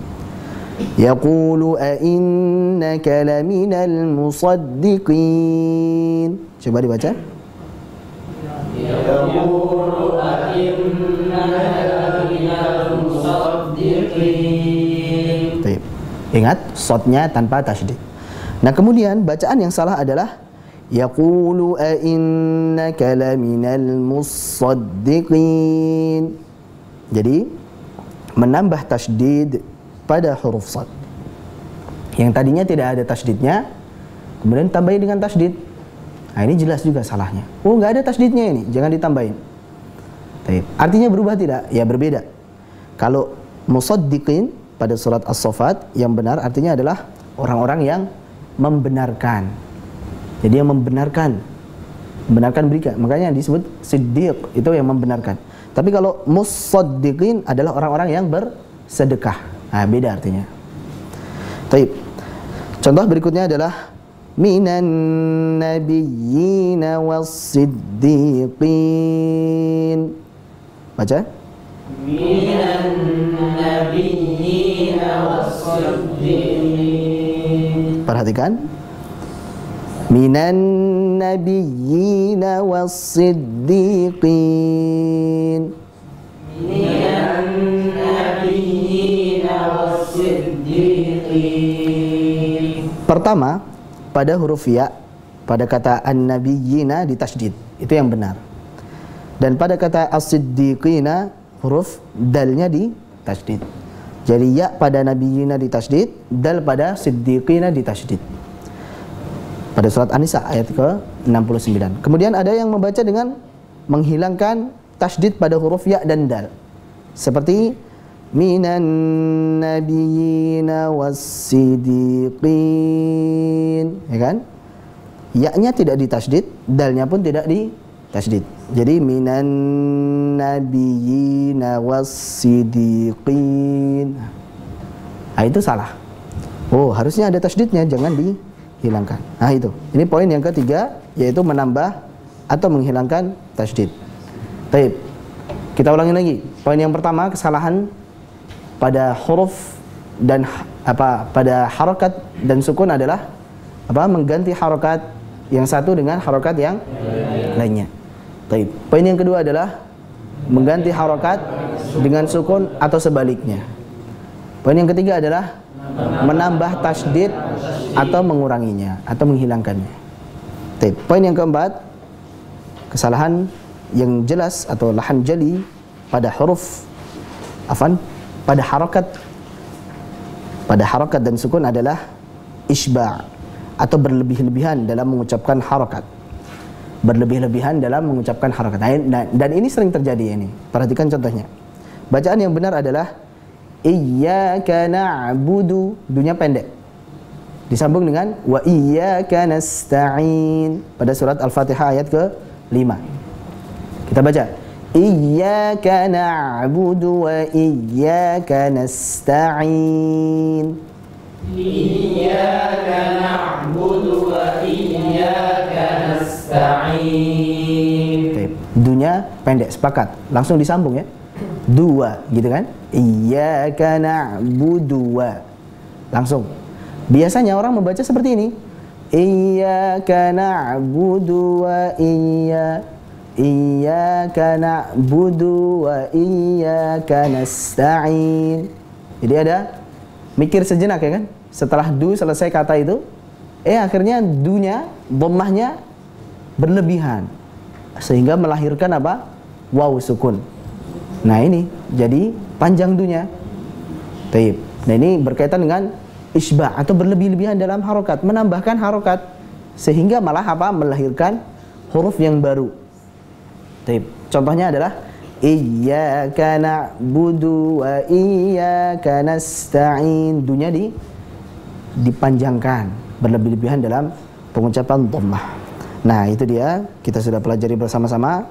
Yaqulu a innaka laminal musaddiqin. Coba dibaca. Yaqulu a innaka laminal musaddiqin. Baik. Ingat, shadnya tanpa tasydid. Nah, kemudian bacaan yang salah adalah Yaqulu a innaka laminal musaddiqin. Jadi menambah tasydid pada huruf shad yang tadinya tidak ada tasydidnya, kemudian tambahin dengan tasydid. Nah, ini jelas juga salahnya. Oh, nggak ada tasydidnya ini, jangan ditambahin. Artinya berubah tidak? Ya berbeda. Kalau musaddiqin pada surat As-Saffat yang benar artinya adalah orang-orang yang membenarkan. Jadi yang membenarkan berita, makanya disebut siddiq, itu yang membenarkan. Tapi kalau musaddiqin adalah orang-orang yang bersedekah. Nah, beda artinya. Baik. Contoh berikutnya adalah minan nabiyyina was-siddiqin. Baca. Minan nabiyyina was-siddiqin. Perhatikan. Minan nabiyyina was-siddiqin. Minan nabiyyina was-siddiqin. Pertama, pada huruf ya, pada kata an-nabiyyina ditasydid, itu yang benar. Dan pada kata as-siddiqina, huruf dalnya ditasydid. Jadi ya pada nabiyyina ditasydid, dal pada siddiqina ditasydid. Pada surat An-Nisa ayat ke-69. Kemudian ada yang membaca dengan menghilangkan tasydid pada huruf ya dan dal. Seperti minan nabiyyina was-siddiqin, ya kan? Ya-nya tidak ditasydid, dalnya pun tidak tasydid. Jadi minan nabiyina was-siddiqin. Nah, itu salah. Oh, harusnya ada tasydidnya, jangan dihilangkan. Nah, itu. Ini poin yang ketiga, yaitu menambah atau menghilangkan tasydid. Baik. Kita ulangi lagi. Poin yang pertama, kesalahan pada huruf dan pada harokat dan sukun adalah mengganti harokat yang satu dengan harokat yang lainnya. Baik. Poin yang kedua adalah mengganti harokat dengan sukun atau sebaliknya. Poin yang ketiga adalah menambah tasydid atau menguranginya atau menghilangkannya. Baik. Poin yang keempat, kesalahan yang jelas atau lahan jali pada huruf pada harokat dan sukun adalah isba' atau berlebih-lebihan dalam mengucapkan harokat. Berlebih-lebihan dalam mengucapkan harokat. Nah, dan ini sering terjadi ini. Perhatikan contohnya. Bacaan yang benar adalah iyyaka na'budu, dunya pendek. Disambung dengan wa iyyaka nasta'in pada surat Al-Fatihah ayat ke-5. Kita baca. Iyyaka na'budu wa iyyaka nasta'in. Iyyaka na'budu wa iyyaka nasta'in. Dunya pendek, sepakat. Langsung disambung ya. Dua, gitu kan? Iyyaka na'budu wa. Langsung. Biasanya orang membaca seperti ini. Iyyaka na'budu wa iyyaka na'budu wa iyyaka nasta'in. Jadi ada mikir sejenak ya kan? Setelah du selesai kata itu, akhirnya dunya, dhammahnya berlebihan sehingga melahirkan apa? Waw sukun. Nah ini jadi panjang dunya. Taib. Nah ini berkaitan dengan isba' atau berlebih-lebihan dalam harokat, menambahkan harokat sehingga malah apa? Melahirkan huruf yang baru. Taib. Contohnya adalah iyyaka na'budu wa iyyaka nasta'in. Dunya dipanjangkan, berlebih-lebihan dalam pengucapan dhammah. Nah, itu dia kita sudah pelajari bersama-sama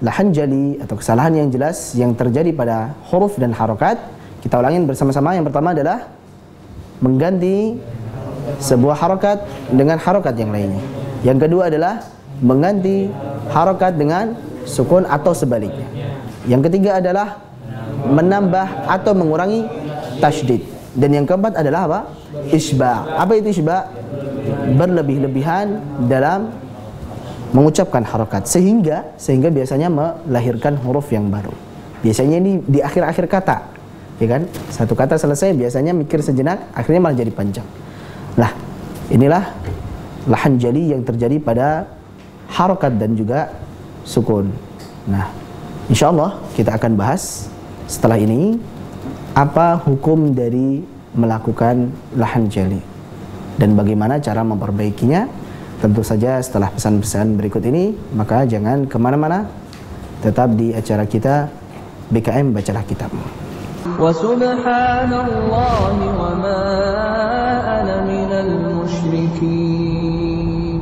lahan jali atau kesalahan yang jelas yang terjadi pada huruf dan harokat. Kita ulangin bersama-sama. Yang pertama adalah mengganti sebuah harokat dengan harokat yang lainnya. Yang kedua adalah mengganti harokat dengan sukun atau sebaliknya. Yang ketiga adalah menambah atau mengurangi tasydid. Dan yang keempat adalah apa? Isba'. Apa itu isba'? Berlebih-lebihan dalam mengucapkan harokat sehingga biasanya melahirkan huruf yang baru. Biasanya ini di akhir-akhir kata, ya kan? Satu kata selesai biasanya mikir sejenak, akhirnya malah jadi panjang. Lah, inilah lahan jali yang terjadi pada harokat dan juga sukun. Nah, insyaallah kita akan bahas setelah ini apa hukum dari melakukan lahan jali dan bagaimana cara memperbaikinya. Tentu saja setelah pesan-pesan berikut ini, maka jangan kemana-mana, tetap di acara kita BKM Bacalah Kitab. Wa subhanallahi wa ma ana minal musyrikin.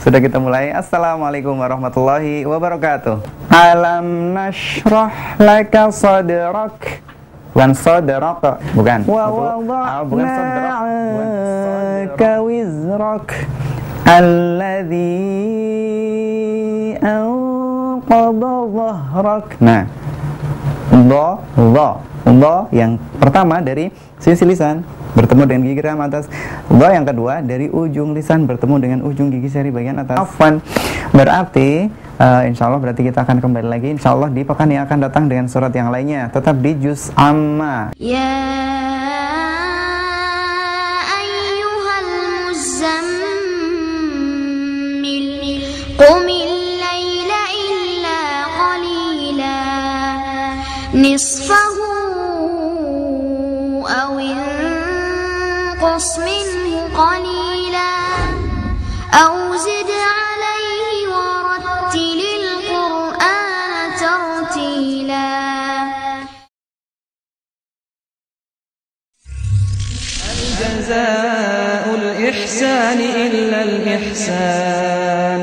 Sudah kita mulai. Assalamualaikum warahmatullahi wabarakatuh. Alam nashrah laka sadrak. Bukan sadrak, bukan. Wa wada'na wizrak alladhi anqadha dhahrak. Nah, dha yang pertama dari sisi lisan bertemu dengan gigi geram atas. Dha yang kedua dari ujung lisan bertemu dengan ujung gigi seri bagian atas. Afwan. Berarti insyaallah berarti kita akan kembali lagi insyaallah di pekan yang akan datang dengan surat yang lainnya. Tetap di juz amma. Ya ayyuhal muzammil qumil laila illa qalila nisfahu aw inqus minhu qalila aw zid alayhi warattilil qur'ana tartila. الإحسان.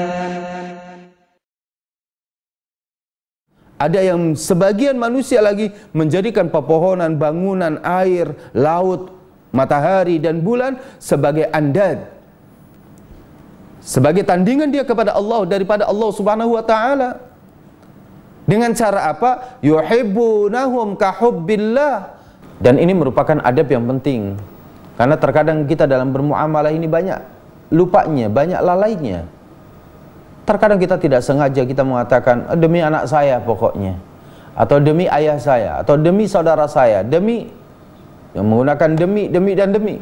Ada yang sebagian manusia lagi menjadikan pepohonan, bangunan, air, laut, matahari dan bulan sebagai andad, sebagai tandingan dia kepada Allah daripada Allah Subhanahu wa taala. Dengan cara apa? Yuhibbunahum kahubbillah. Dan ini merupakan adab yang penting. Karena terkadang kita dalam bermuamalah ini banyak lupanya, banyak lalainya. Terkadang kita tidak sengaja kita mengatakan demi anak saya pokoknya, atau demi ayah saya, atau demi saudara saya, demi, yang menggunakan demi dan demi.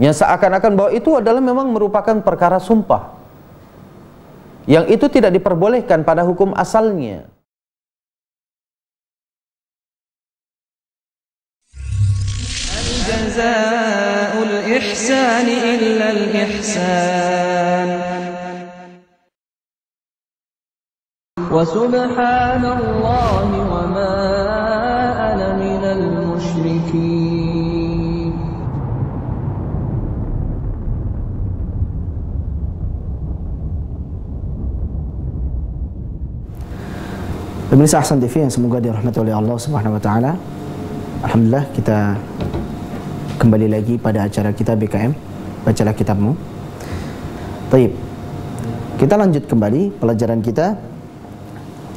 Yang seakan-akan bahwa itu adalah memang merupakan perkara sumpah, yang itu tidak diperbolehkan pada hukum asalnya. Jazaa'ul ihsani illa al-ihsan. Wa subhanallahi wa ma ana minal musyrikin. Pemirsa Ahsan TV yang semoga dirahmati oleh Allah Subhanahu wa taala. Alhamdulillah kita kembali lagi pada acara kita BKM, bacalah kitabmu. Baik. Kita lanjut kembali pelajaran kita.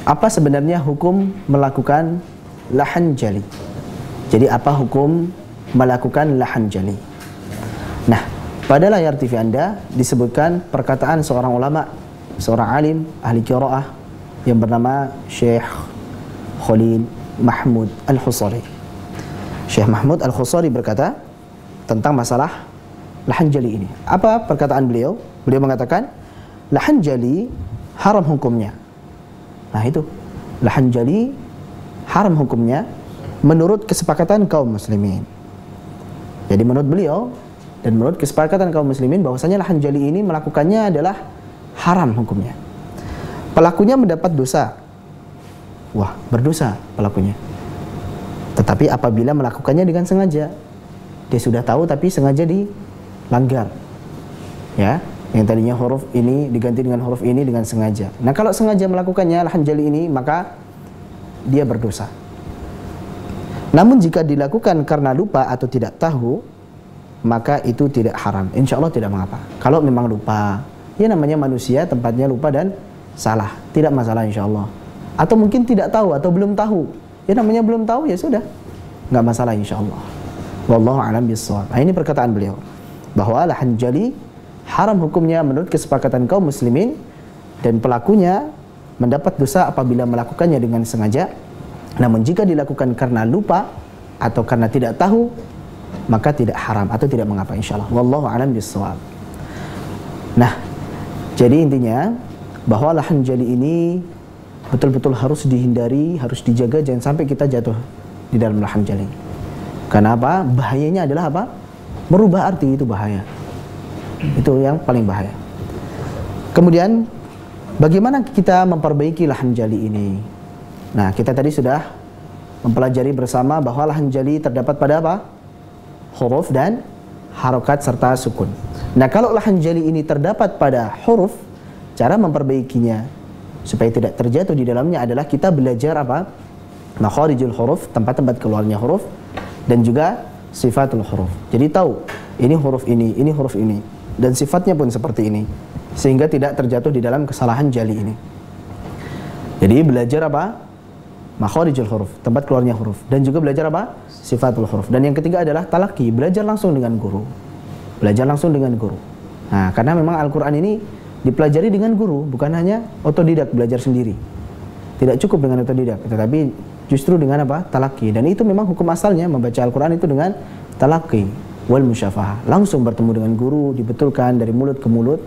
Apa sebenarnya hukum melakukan lahan jali? Jadi apa hukum melakukan lahan jali? Nah, pada layar TV Anda disebutkan perkataan seorang ulama, seorang alim ahli qiraah yang bernama Syekh Khalil Mahmud Al-Khusari. Syekh Mahmud Al-Khusari berkata tentang masalah lahan jali ini. Apa perkataan beliau? Beliau mengatakan lahan jali haram hukumnya. Nah itu, lahan jali haram hukumnya menurut kesepakatan kaum muslimin. Jadi menurut beliau dan menurut kesepakatan kaum muslimin bahwasanya lahan jali ini melakukannya adalah haram hukumnya. Pelakunya mendapat dosa. Wah, berdosa pelakunya. Tetapi apabila melakukannya dengan sengaja, dia sudah tahu tapi sengaja dilanggar. Ya, yang tadinya huruf ini diganti dengan huruf ini dengan sengaja. Nah, kalau sengaja melakukannya lahan jali ini, maka dia berdosa. Namun jika dilakukan karena lupa atau tidak tahu, maka itu tidak haram. Insya Allah tidak mengapa. Kalau memang lupa, ya namanya manusia, tempatnya lupa dan salah, tidak masalah insya Allah. Atau mungkin tidak tahu atau belum tahu, ya namanya belum tahu, ya sudah, nggak masalah insya Allah. Wallahu a'lam bishawab. Nah, ini perkataan beliau bahwa lahan jali haram hukumnya menurut kesepakatan kaum muslimin dan pelakunya mendapat dosa apabila melakukannya dengan sengaja. Namun jika dilakukan karena lupa atau karena tidak tahu, maka tidak haram atau tidak mengapa insyaallah. Wallahu a'lam bishawab. Nah, jadi intinya bahwa lahan jali ini betul-betul harus dihindari, harus dijaga, jangan sampai kita jatuh di dalam lahan jali. Karena apa? Bahayanya adalah apa? Merubah arti, itu bahaya. Itu yang paling bahaya. Kemudian bagaimana kita memperbaiki lahan jali ini? Nah, kita tadi sudah mempelajari bersama bahwa lahan jali terdapat pada apa? Huruf dan harokat serta sukun. Nah, kalau lahan jali ini terdapat pada huruf, cara memperbaikinya supaya tidak terjatuh di dalamnya adalah kita belajar apa? Makharijul huruf, tempat-tempat keluarnya huruf, dan juga sifatul huruf. Jadi tahu ini huruf ini huruf ini, dan sifatnya pun seperti ini, sehingga tidak terjatuh di dalam kesalahan jali ini. Jadi belajar apa? Makharijul huruf, tempat keluarnya huruf, dan juga belajar apa? Sifatul huruf. Dan yang ketiga adalah talaqi, belajar langsung dengan guru. Belajar langsung dengan guru. Nah, karena memang Al-Qur'an ini dipelajari dengan guru, bukan hanya otodidak belajar sendiri. Tidak cukup dengan otodidak, tetapi justru dengan apa? Talaqi. Dan itu memang hukum asalnya membaca Al-Qur'an itu dengan talaqi wal musyafahah. Langsung bertemu dengan guru, dibetulkan dari mulut ke mulut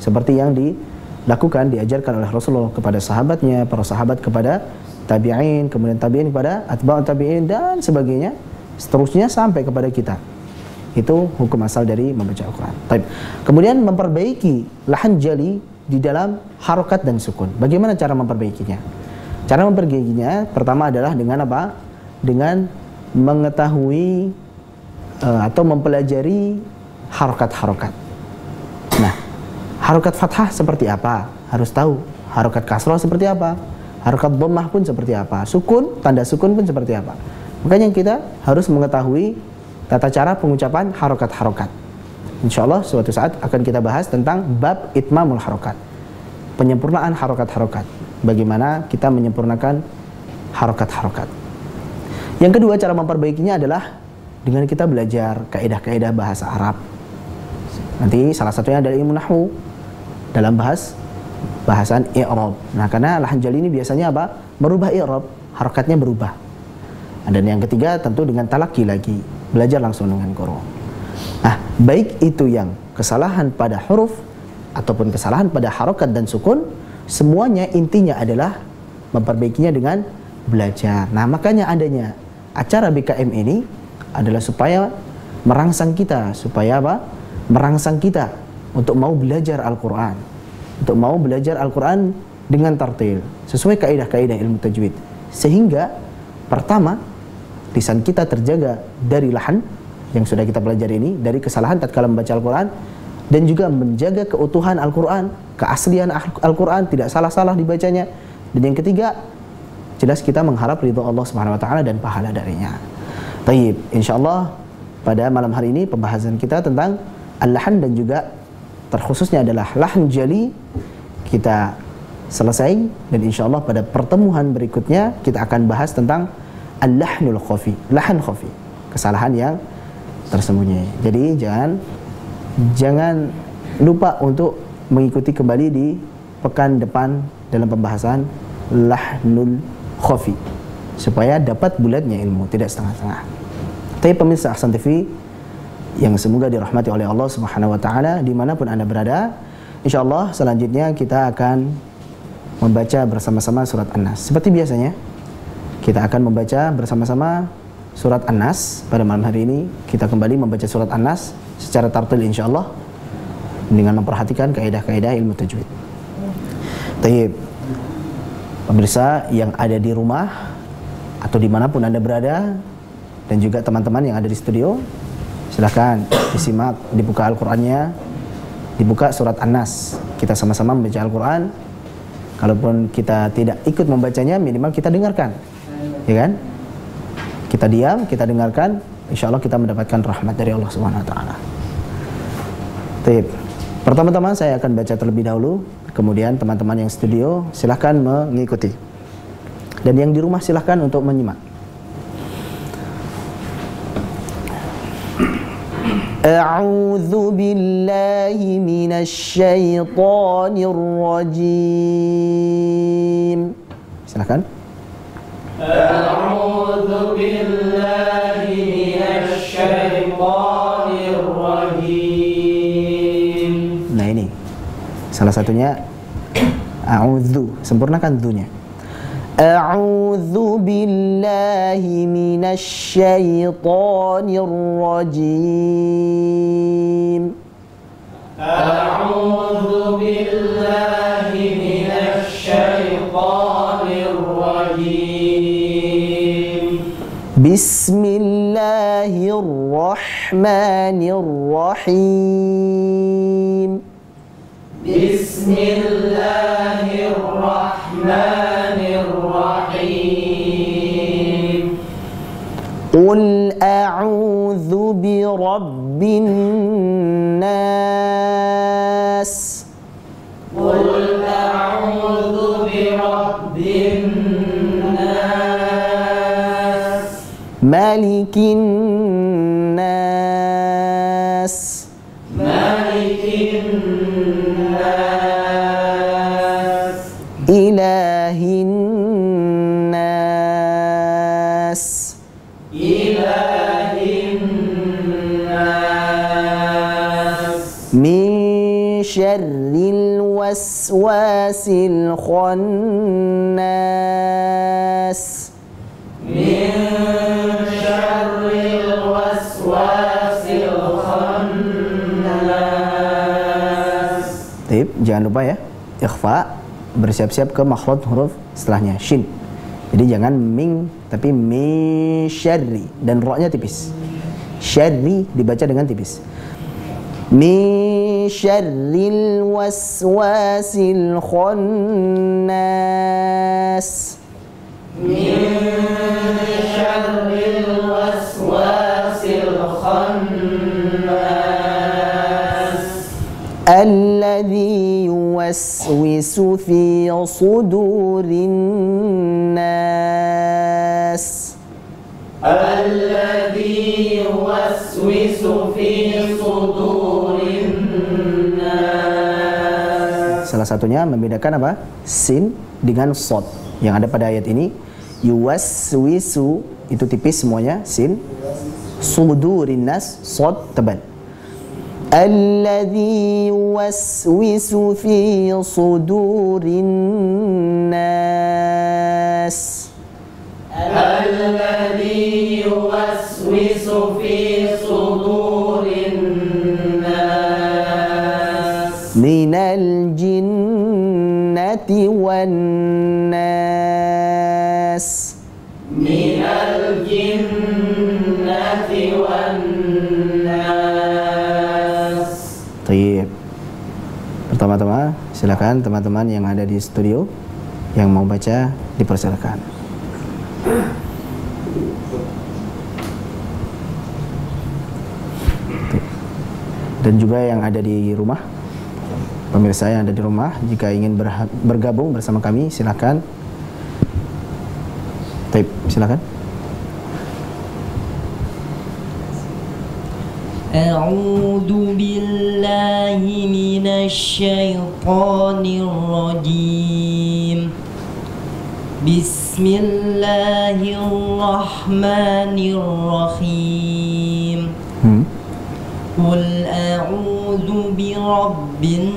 seperti yang dilakukan, diajarkan oleh Rasulullah kepada sahabatnya, para sahabat kepada tabi'in, kemudian tabi'in kepada atba'ut tabi'in dan sebagainya, seterusnya sampai kepada kita. Itu hukum asal dari membaca Al-Quran. Kemudian memperbaiki lahan jali di dalam harokat dan sukun. Bagaimana cara memperbaikinya? Cara memperbaikinya pertama adalah dengan apa? Dengan mengetahui atau mempelajari harokat-harokat. Harokat fathah seperti apa? Harus tahu. Harokat kasrah seperti apa? Harokat dhammah pun seperti apa? Sukun, tanda sukun pun seperti apa? Makanya kita harus mengetahui tata cara pengucapan harokat-harokat. Insyaallah suatu saat akan kita bahas tentang bab itmamul harokat, penyempurnaan harokat-harokat. Bagaimana kita menyempurnakan harokat-harokat. Yang kedua, cara memperbaikinya adalah dengan kita belajar kaidah-kaidah bahasa Arab. Nanti salah satunya adalah ilmu nahwu dalam bahasan i'rab. Nah, karena al-Hanjali ini biasanya apa? Merubah i'rab, harokatnya berubah. Dan yang ketiga tentu dengan talaki lagi, belajar langsung dengan guru. Nah, baik itu yang kesalahan pada huruf ataupun kesalahan pada harokat dan sukun, semuanya intinya adalah memperbaikinya dengan belajar. Nah, makanya adanya acara BKM ini adalah supaya merangsang kita, supaya apa? Merangsang kita untuk mau belajar Al-Quran, untuk mau belajar Al-Quran dengan tartil, sesuai kaidah-kaidah ilmu tajwid, sehingga pertama lisan kita terjaga dari lahan yang sudah kita pelajari ini, dari kesalahan tatkala membaca Al-Quran, dan juga menjaga keutuhan Al-Quran, keaslian Al-Quran, tidak salah-salah dibacanya. Dan yang ketiga, jelas kita mengharap ridho Allah Subhanahu wa taala dan pahala darinya. Taib, insyaallah pada malam hari ini pembahasan kita tentang al-lahan dan juga terkhususnya adalah lahan jali kita selesai, dan insyaallah pada pertemuan berikutnya kita akan bahas tentang al-lahnul khafi, lahan khafi, kesalahan yang tersembunyi. Jadi jangan lupa untuk mengikuti kembali di pekan depan dalam pembahasan lahnul khafi supaya dapat bulatnya ilmu, tidak setengah-setengah. Tapi pemirsa Ahsan TV yang semoga dirahmati oleh Allah Subhanahu wa taala dimanapun Anda berada, insyaallah selanjutnya kita akan membaca bersama-sama surat An-Nas. Seperti biasanya kita akan membaca bersama-sama surat An-Nas. Pada malam hari ini kita kembali membaca surat An-Nas secara tartil insyaallah dengan memperhatikan kaidah-kaidah ilmu tajwid. Taib, pemirsa yang ada di rumah atau dimanapun Anda berada, dan juga teman-teman yang ada di studio, silahkan disimak, dibuka Al-Qurannya, dibuka surat An-Nas. Kita sama-sama membaca Al-Quran. Kalaupun kita tidak ikut membacanya, minimal kita dengarkan, ya kan? Kita diam, kita dengarkan, insya Allah kita mendapatkan rahmat dari Allah Subhanahu wa taala. Baik. Pertama-tama saya akan baca terlebih dahulu, kemudian teman-teman yang studio silahkan mengikuti. Dan yang di rumah silahkan untuk menyimak. A'udzu billahi minasy syaithanir rajim. Silakan. A'udzu billahi minasy syaithanir rajim. Nah, ini salah satunya a'udzu, sempurnakan dzunya. A'udzu billahi minasy syaithanir rajim. A'udzu billahi minasy syaithanir rajim. Bismillahirrahmanirrahim. Bismillahirrahmanirrahim. Qul a'udzu birabbin nas. Qul a'udzu birabbin nas. Malikin nas. Malikin nas. Ilahin nas. Ilahin nas. Min syarril waswasil khannas. Min syarril waswasil khannas. Tip, jangan lupa ya, ikhfa, bersiap-siap ke makhraj huruf setelahnya, shin. Jadi jangan ming, tapi min syarri, dan ro-nya tipis. Syarri dibaca dengan tipis. Min syarril waswasil khannas. Alladhi yuwaswisu fi sudurin nas. Alladhi yuwaswisu fi sudurin nas. Salah satunya membedakan apa? Sin dengan shad. Yang ada pada ayat ini yuwaswisu itu tipis semuanya, sin. Sudurin nas, shad tebal. Alladhi yuwaswisu fi sudurin nas. Alladhi yuwaswisu fi sudurin nas. Minal jinnati wan nas. Minal jinnati wan nas. Baik. Pertama-tama silakan teman-teman yang ada di studio yang mau baca dipersilakan. Dan juga yang ada di rumah, pemirsa yang ada di rumah, jika ingin bergabung bersama kami silakan. Baik, silakan. A'udzu billahi minasy syaithanir rajim. Bismillahirrahmanirrahim. Qul a'udzu birabbin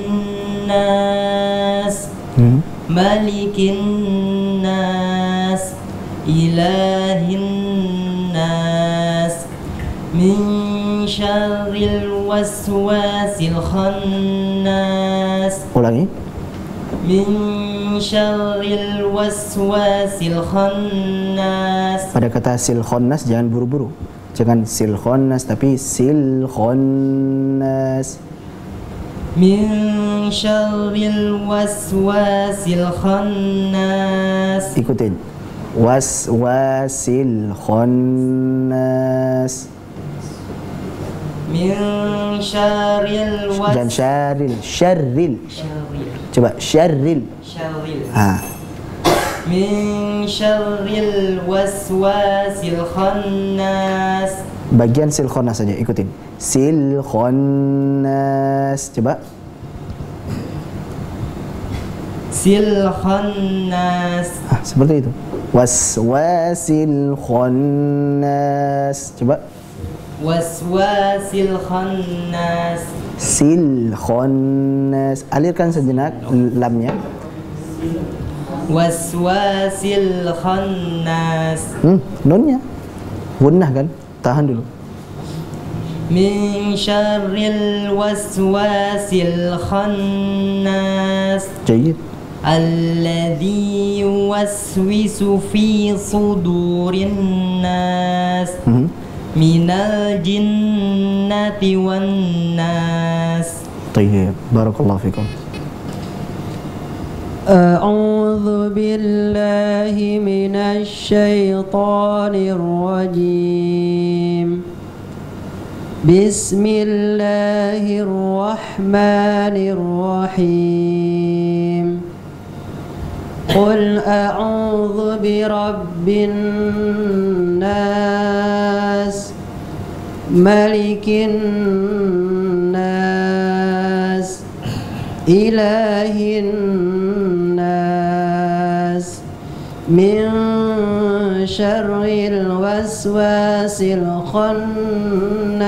nas, malikin nas, ilahin nas, min syarril waswasil khannas. Ulangi. Min syarril waswasil khannas. Pada kata sil khannas jangan buru-buru. Jangan sil khannas tapi sil khannas. Min syarril waswasil khannas. Ikutin. Waswasil khannas. Min syarril dan syarril. Coba syarril. Min syarril waswasil khannas. Bagian sil khannas saja, ikutin. Sil khannas. Coba. Sil khannas. Seperti itu. Waswasil khannas. Coba. Waswasil khannas. Sil khannas. Alirkan sejenak lamnya. Waswasil khannas. Nunnya gunnah kan? Tahan dulu. Min syarril waswasil khannas. Jayid. Alladhi yuwaswisu fi sudurin nas. Minal jinnati wan nas. Tayyib. Barakallahu fikum. A'udzu billahi minasy syaithanir rajim. Bismillahirrahmanirrahim. Qul a'udzu birabbin nas, malikin nas, ilahin nas, min syarril waswasil khannas,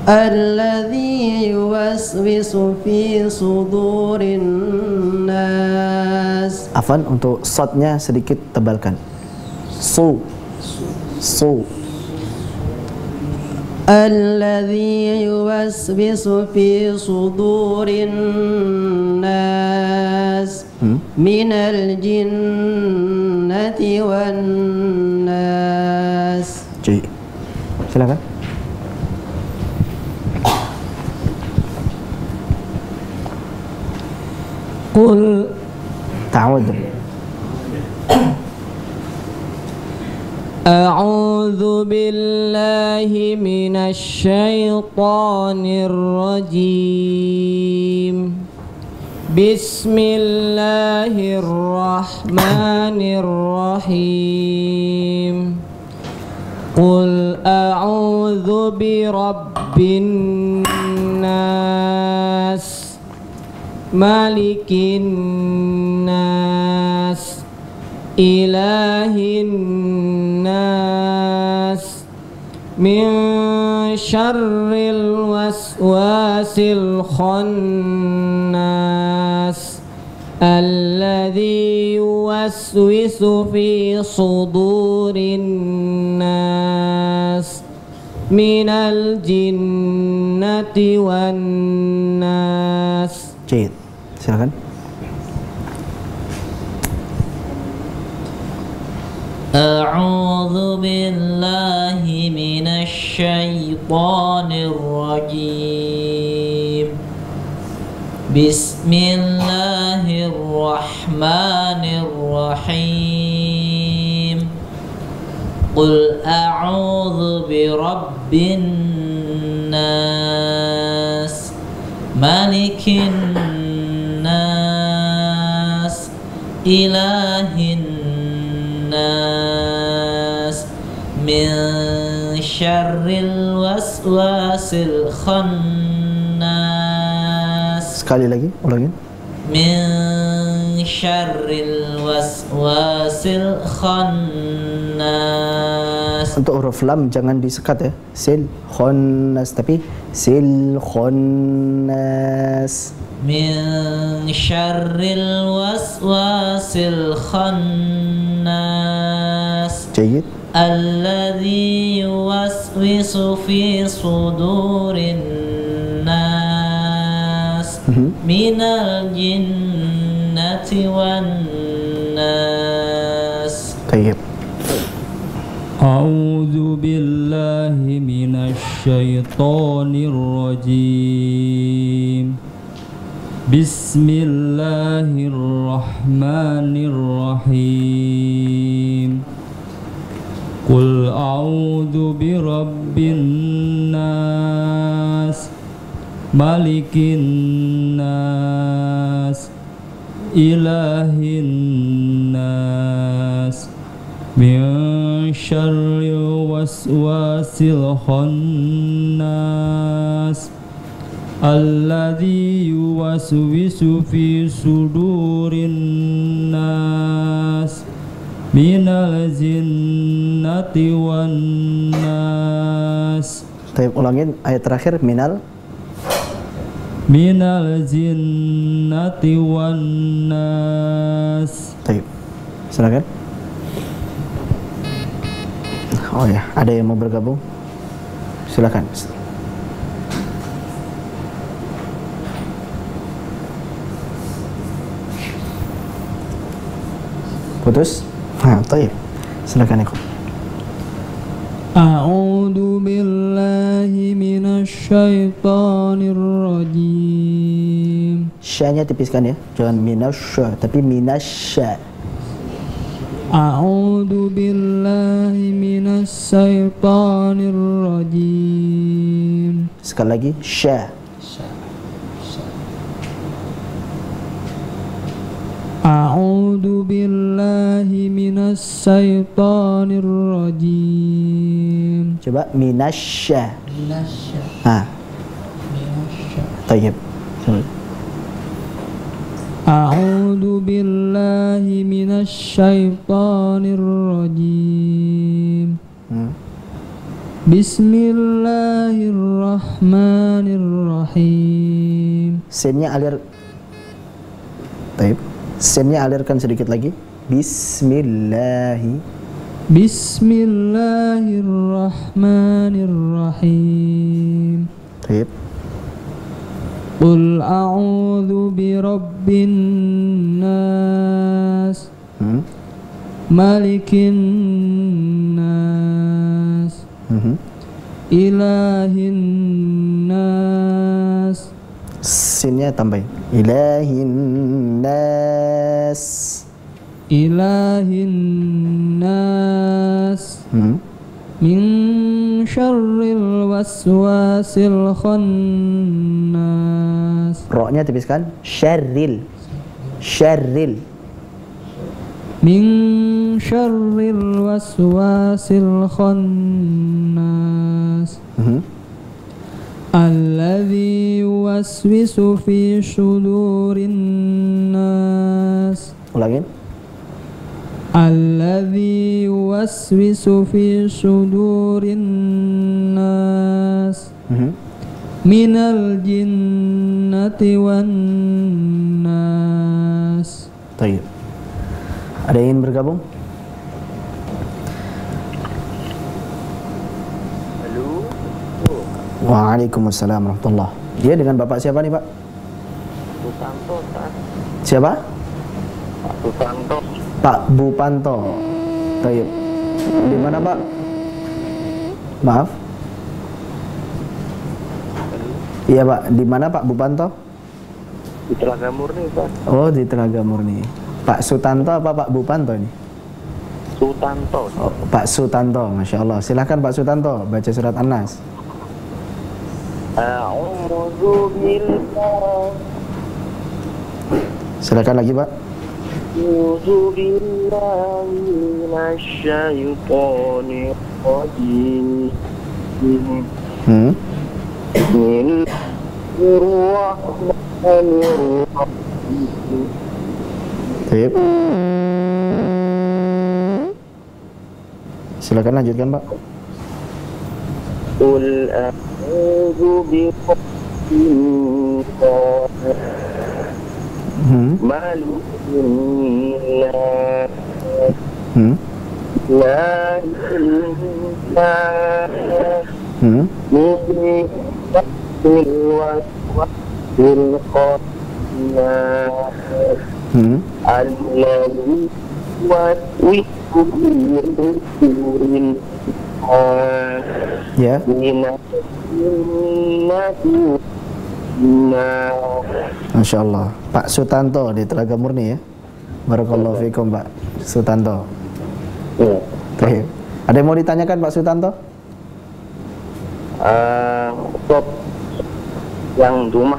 alladzi yuwaswisu fi sudurin nas. Afan, untuk shadnya sedikit tebalkan. Su. Alladzi yuwaswisu fi sudurin nas minal jinnati wan nas. Silakan. Qul ta'awudhu. A'udzu billahi minasy syaithanir rajim. Bismillahirrahmanirrahim. Qul a'udzu birabbin nas, malikin nas, ilahin nas, min syarril waswasil khannas, alladzi yuwaswisu fi sudurin nas, minal jinnati wan nas. Jahit, silakan. A'udzu billahi minasy syaithanir rajim. Bismillahirrahmanirrahim. Qul a'udzu birabbin nas, malikin nas, ilahin nas, min syarril waswasil khannas. Sekali lagi, ulangin. Min syarril waswasil khannas. Untuk huruf lam jangan disekat ya. Sil khannas, tapi sil khannas. Min syarril waswasil khannas. Jayid. Alladzi yuwaswisu fi sudurin nas, minal jinnati wan nas. Tayyib. A'udzu billahi minasy syaithanir rajim. Bismillahirrahmanirrahim. Qul a'udzu birabbin nas, malikin nas, ilahin nas, min syarril waswasil khannas, alladzi yuwaswisu fi sudurin nas, minal jinnati wan nas. Tayyib, ulangin ayat terakhir, minal jinnati wan nas. Tayyib, silakan. Oh ya, ada yang mau bergabung? Silakan. Putus? Nah, tayyib. Silakan ikut. A'udzu billahi minasy syaithanir rajim. Sya-nya tipiskan ya. Jangan minasy, tapi minasy. A'udzu billahi minasy syaithanir rajim. Sekali lagi, sya. A'udzu billahi minasy syaithanir rajim. Coba minasya. Minasya. Ah. Minasya. Tayyib. A'udzu billahi minasy syaithanir rajim. Bismillahirrahmanirrahim. Sinnya alir. Tayyib. Sinnya alirkan sedikit lagi. Bismillahirrahmanirrahim. Tayyib. Qul a'udzu birabbin nas, malikin nas, ilahin nas. Sinnya tambahin. Ilahin nas. Ilahin nas. Min syarril waswasil khannas. Ro-nya tipiskan. Syarril. Syarril. Min syarril waswasil khannas. Alladzi yuwaswisu fi sudurin nas. Ulangin. Alladzi yuwaswisu fi sudurin nas. Minal jinnati wan nas. Baik. Ada yang ingin bergabung? Waalaikumsalam warahmatullah. Dia dengan Bapak siapa nih, Pak? Sutanto, Pak. Siapa? Pak Sutanto. Pak Bupanto. Baik. Di mana, Pak? Maaf. Iya, Pak. Di mana, Pak Bupanto? Di Telaga Murni, Pak. Oh, di Telaga Murni. Pak Sutanto apa Pak Bupanto ini? Sutanto. Oh, Pak Sutanto, Masya Allah. Silahkan Pak Sutanto, baca surat An-Nas. A'udzu billahi. Silakan lagi, Pak. A'udzu billahi minasyaitonir rajim. Bismillahirrahmanirrahim. Baik. Silakan lanjutkan, Pak. Qul a'udzu birabbin malikin nas ilahin nas min syarril waswasil khannas alladzi yuwaswisu fi sudurin ya. Masya Allah. Pak Sutanto di Telaga Murni ya. Barakallahu fikum Pak Sutanto. Ya. Baik. Ada yang mau ditanyakan Pak Sutanto? Stop yang di rumah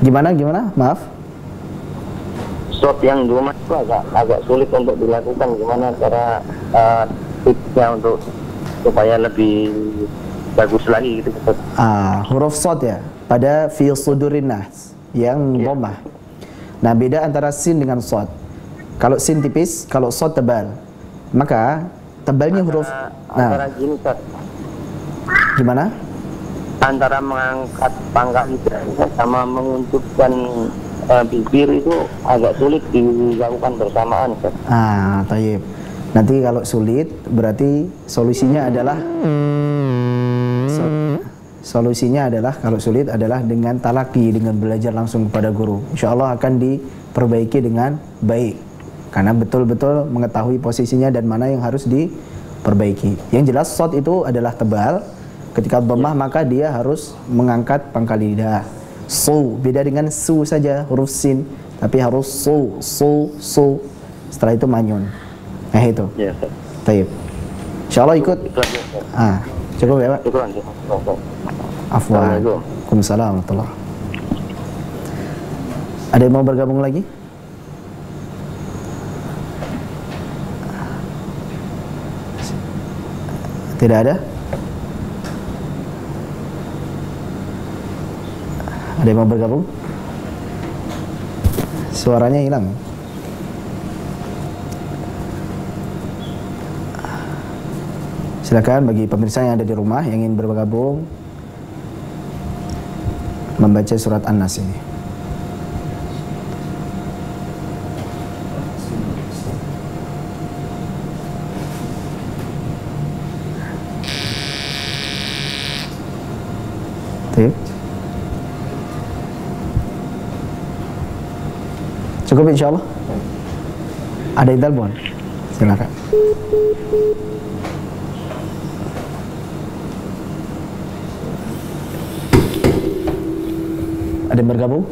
Gimana? Maaf. Stop yang di rumah itu agak sulit untuk dilakukan. Gimana cara tipsnya untuk supaya lebih bagus lagi gitu. Huruf shad ya pada fi sudurin nas yang dhammah. Nah, beda antara sin dengan shad. Kalau sin tipis, kalau shad tebal. Maka tebalnya huruf antara gini, Ustaz. Gimana? Antara mengangkat pangkal lidah sama menguntutkan bibir itu agak sulit dilakukan bersamaan, Ustaz. Tayyib. Nanti kalau sulit berarti solusinya adalah kalau sulit adalah dengan talaki, dengan belajar langsung kepada guru. Insya Allah akan diperbaiki dengan baik karena betul-betul mengetahui posisinya dan mana yang harus diperbaiki. Yang jelas shad itu adalah tebal. Ketika dhammah maka dia harus mengangkat pangkal lidah. Su beda dengan su saja huruf sin, tapi harus su. Setelah itu manyun. Nah itu. Ya, Taib. Insyaallah ikut. Cukup ya, Pak? Afwan. Waalaikumsalam warahmatullahi. Ada yang mau bergabung lagi? Tidak ada? Ada yang mau bergabung? Suaranya hilang. Silakan bagi pemirsa yang ada di rumah yang ingin bergabung membaca surat An-Nas ini. Cukup insyaallah. Ada yang telepon? Silakan. Ada yang bergabung?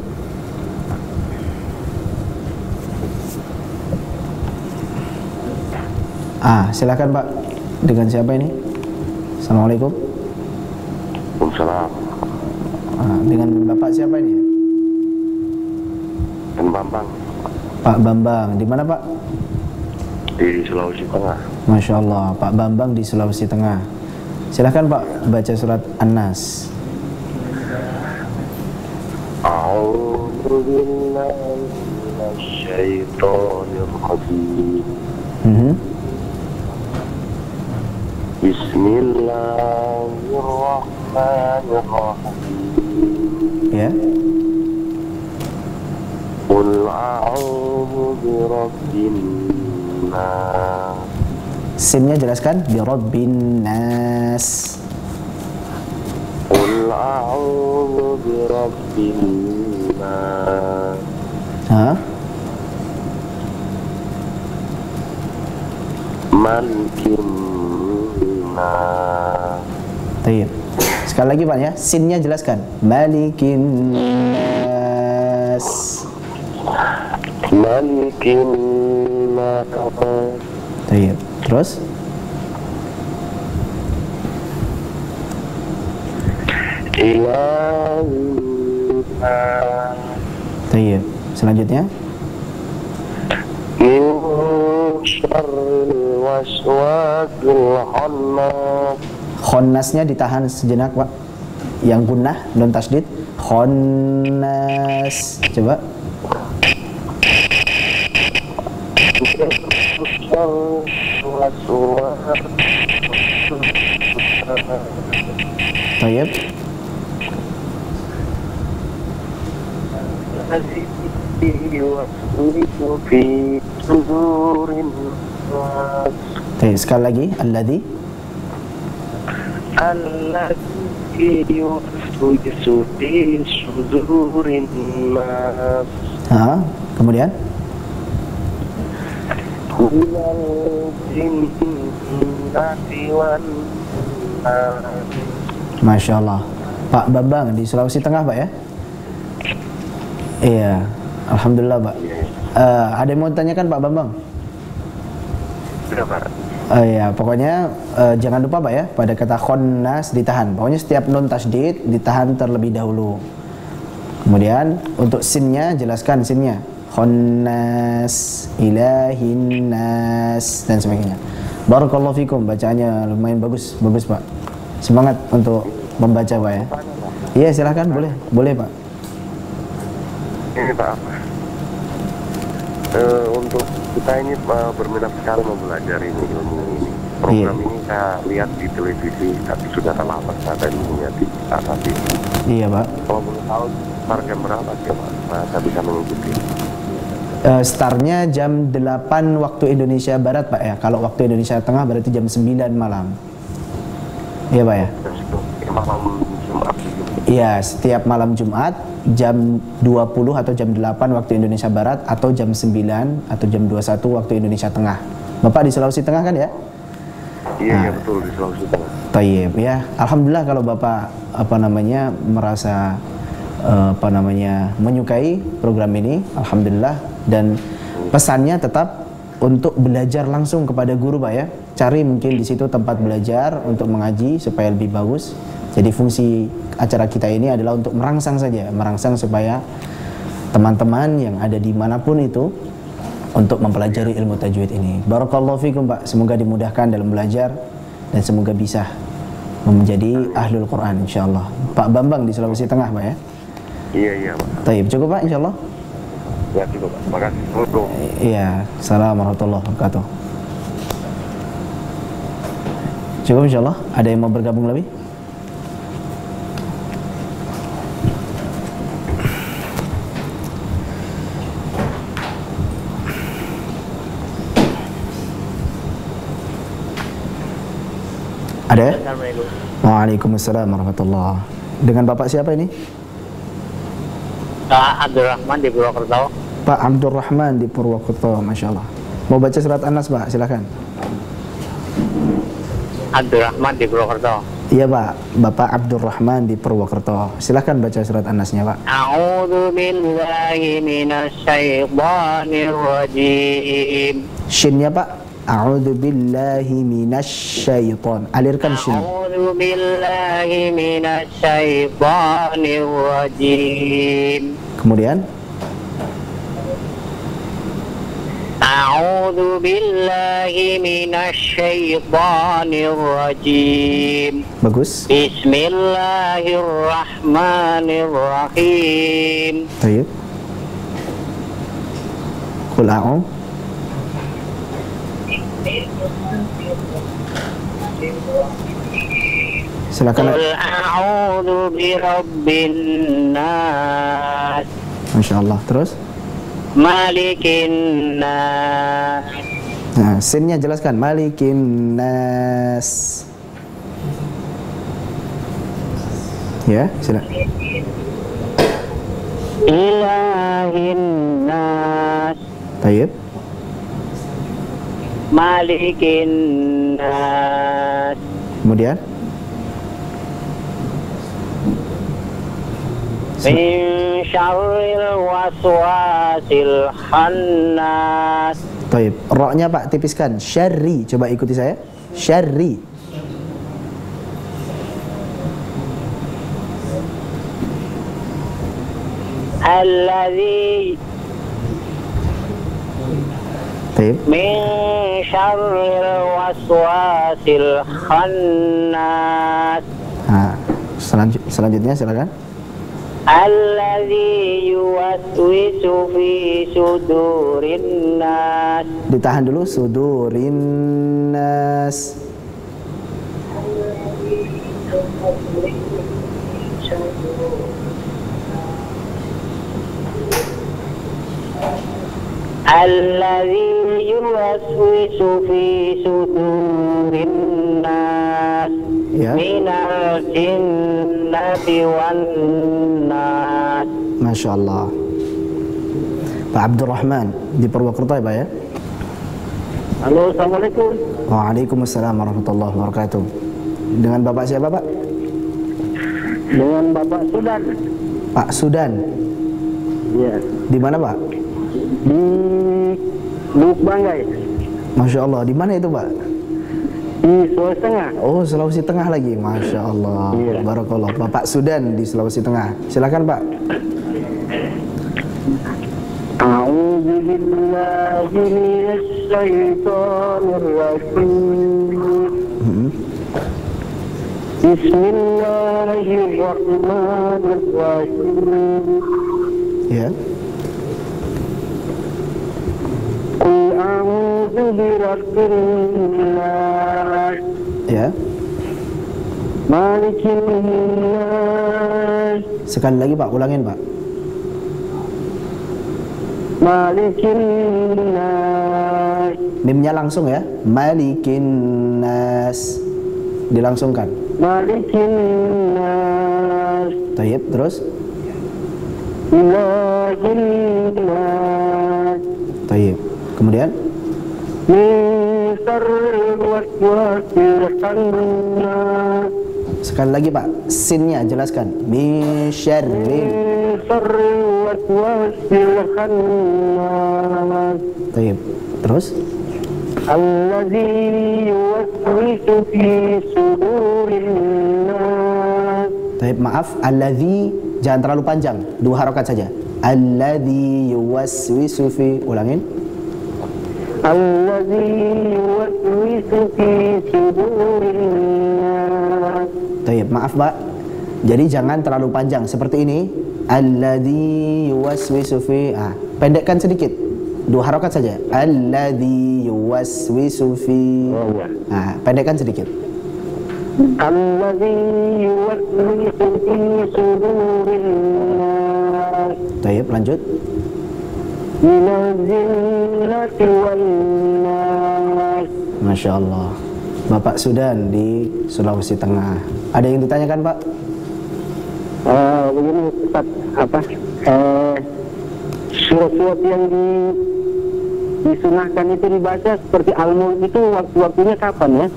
Silakan Pak. Dengan siapa ini? Assalamualaikum. Waalaikumsalam. Dengan Bapak siapa ini? Dan Bambang. Pak Bambang. Di mana Pak? Di Sulawesi Tengah. Masya Allah, Pak Bambang di Sulawesi Tengah. Silakan Pak baca surat An-Nas. A'udzu billahi minasyaitonir rajim. Bismillahirrahmanirrahim. Ya. Qul a'udzu birabbin nas. Sinnya jelaskan, birabbin nas. Qul a'udzu birabbin nas. Malikin nas. Baik. Sekali lagi Pak ya, sinnya jelaskan. Malikin nas. Malikin nas. Baik. Terus? Baik. Selanjutnya? Min syarril waswasil khannas. Khonnasnya ditahan sejenak Pak. Yang gunnah, nun tasdid. Khannas. Coba. Tayyib. Tayyib. Sekali lagi. Alladhi. Alladhi yuwaswisu fi sudurin nas. Kemudian? Masya Allah. Pak Bambang di Sulawesi Tengah Pak ya? Iya. Alhamdulillah Pak. Ada yang mau tanyakan Pak Bambang? Sudah Pak. Ya, pokoknya jangan lupa Pak ya, pada kata khonnas ditahan. Pokoknya setiap nun tasdid ditahan terlebih dahulu. Kemudian untuk sinnya jelaskan sinnya. Khonnas, ilahin nas, dan sebagainya. Barakallahu fikum, bacaannya lumayan bagus Pak. Semangat untuk membaca Pak ya. Iya silahkan, boleh Pak. Ini Pak, untuk kita ini berminat sekali mempelajari ilmu ini. Program ini saya lihat di televisi, tapi sudah lama saya tadinya di TV. Iya Pak. Kalau boleh tahu target berapa sih Pak? Saya bisa mengikuti. Startnya jam 8 waktu Indonesia Barat Pak ya. Kalau waktu Indonesia Tengah berarti jam 9 malam. Iya Pak ya? Malam Jumat. Iya, setiap malam Jumat jam 20 atau jam 8 waktu Indonesia Barat, atau jam 9 atau jam 21 waktu Indonesia Tengah. Bapak di Sulawesi Tengah kan ya? Iya, betul, di Sulawesi Tengah. Tayyib ya. Alhamdulillah kalau Bapak merasa menyukai program ini, alhamdulillah. Dan pesannya tetap untuk belajar langsung kepada guru Pak ya. Cari mungkin di situ tempat belajar untuk mengaji supaya lebih bagus. Jadi fungsi acara kita ini adalah untuk merangsang saja, merangsang supaya teman-teman yang ada di manapun itu untuk mempelajari ilmu tajwid ini. Barakallahu fikum Pak, semoga dimudahkan dalam belajar dan semoga bisa menjadi ahlul Quran insyaallah. Pak Bambang di Sulawesi Tengah Pak ya? Iya Pak. Tayyib, cukup Pak insyaallah? Ya cukup Pak, terima kasih. Iya, assalamualaikum warahmatullahi wabarakatuh. Cukup insyaallah. Ada yang mau bergabung lebih? Ada? Waalaikumsalam warahmatullahi. Dengan Bapak siapa ini? Pak Abdurrahman di Purwokerto. Pak Abdurrahman di Purwokerto, Masya Allah. Mau baca surat An-Nas Pak, silakan. Abdurrahman di Purwokerto. Iya Pak, Bapak Abdurrahman di Purwokerto. Silahkan baca surat An-Nasnya Pak. A'udzu billahi minasyaitonir rajim. Shinnya Pak, A'udzu billahi minasyaiton. Alirkan shin. A'udzu billahi minasyaitonir rajim. Kemudian A'udzu billahi minasyaitonir rajim. Bagus. Bismillahirrahmanirrahim. Baik. Qul a'udzu. Silakan. Qul a'udzu birabbin nas. Masyaallah. Terus? Malikin nas. Nah, sinnya jelaskan. Malikin nas. Ya, silakan. Ilahin nas. Baik. Malikin nas. Kemudian? Min syarril waswasil khannas. Baik, ra-nya Pak tipiskan. Syarri, coba ikuti saya. Syarri. Alladzi Baik. min syarril waswasil khannas. Nah, selanjutnya silakan. Alladzi yuwaswisu fi sudurin nas. Ditahan dulu, sudurin nas. Alladzi yuwaswisu fi sudurin nas. Ya. Minal jinnati wan nas. Masya Allah. Pak Abdurrahman di Purwokerto ya Pak ya? Halo, assalamualaikum. Waalaikumsalam warahmatullahi wabarakatuh. Dengan Bapak siapa Pak? Dengan Bapak Sudan. Pak Sudan. Iya. Di mana Pak? Di Lubuk Banggai. Masya Allah. Di mana itu Pak? Di Sulawesi Tengah. Oh, Sulawesi Tengah lagi. Masya Allah. Iya. Barakallah. Bapak Sudan di Sulawesi Tengah. Silakan Pak. A'udzu billahi minasy syaithanir rajim. Bismillahirrahmanirrahim. Ya. Qul a'udzu birabbin nas. Ya. Malikin nas. Sekali lagi Pak, ulangin Pak. Malikin nas. Mimnya langsung ya. Malikin nas. Dilangsungkan. Malikin nas. Tayyib, terus? Ilahin nas. Tayyib. Kemudian? Min syarril waswasil khannas. Sekali lagi Pak, sinnya jelaskan. Min syarril waswasil khannas. Tayyib. Terus? Alladzi yuwaswisu fi sudurin nas. Tayyib, maaf, alladzi jangan terlalu panjang, 2 harokat saja. Alladzi yuwaswisu fi, ulangin. Alladzi yuwaswisu fi sudurin nas. Tayyib, maaf Pak. Jadi jangan terlalu panjang seperti ini. Alladzi yuwaswisu fi, pendekkan sedikit. 2 harokat saja. Alladzi yuwaswisu fi. Pendekkan sedikit. Alladzi yuwaswisu fi sudurin nas. Tayyib, lanjut. Minal jinnati wan nas. Masya Allah. Bapak Sudan di Sulawesi Tengah. Ada yang ditanyakan Pak? Begini Ustaz, surat-surat yang disunahkan itu dibaca seperti Al-Mulk itu waktu-waktunya kapan ya?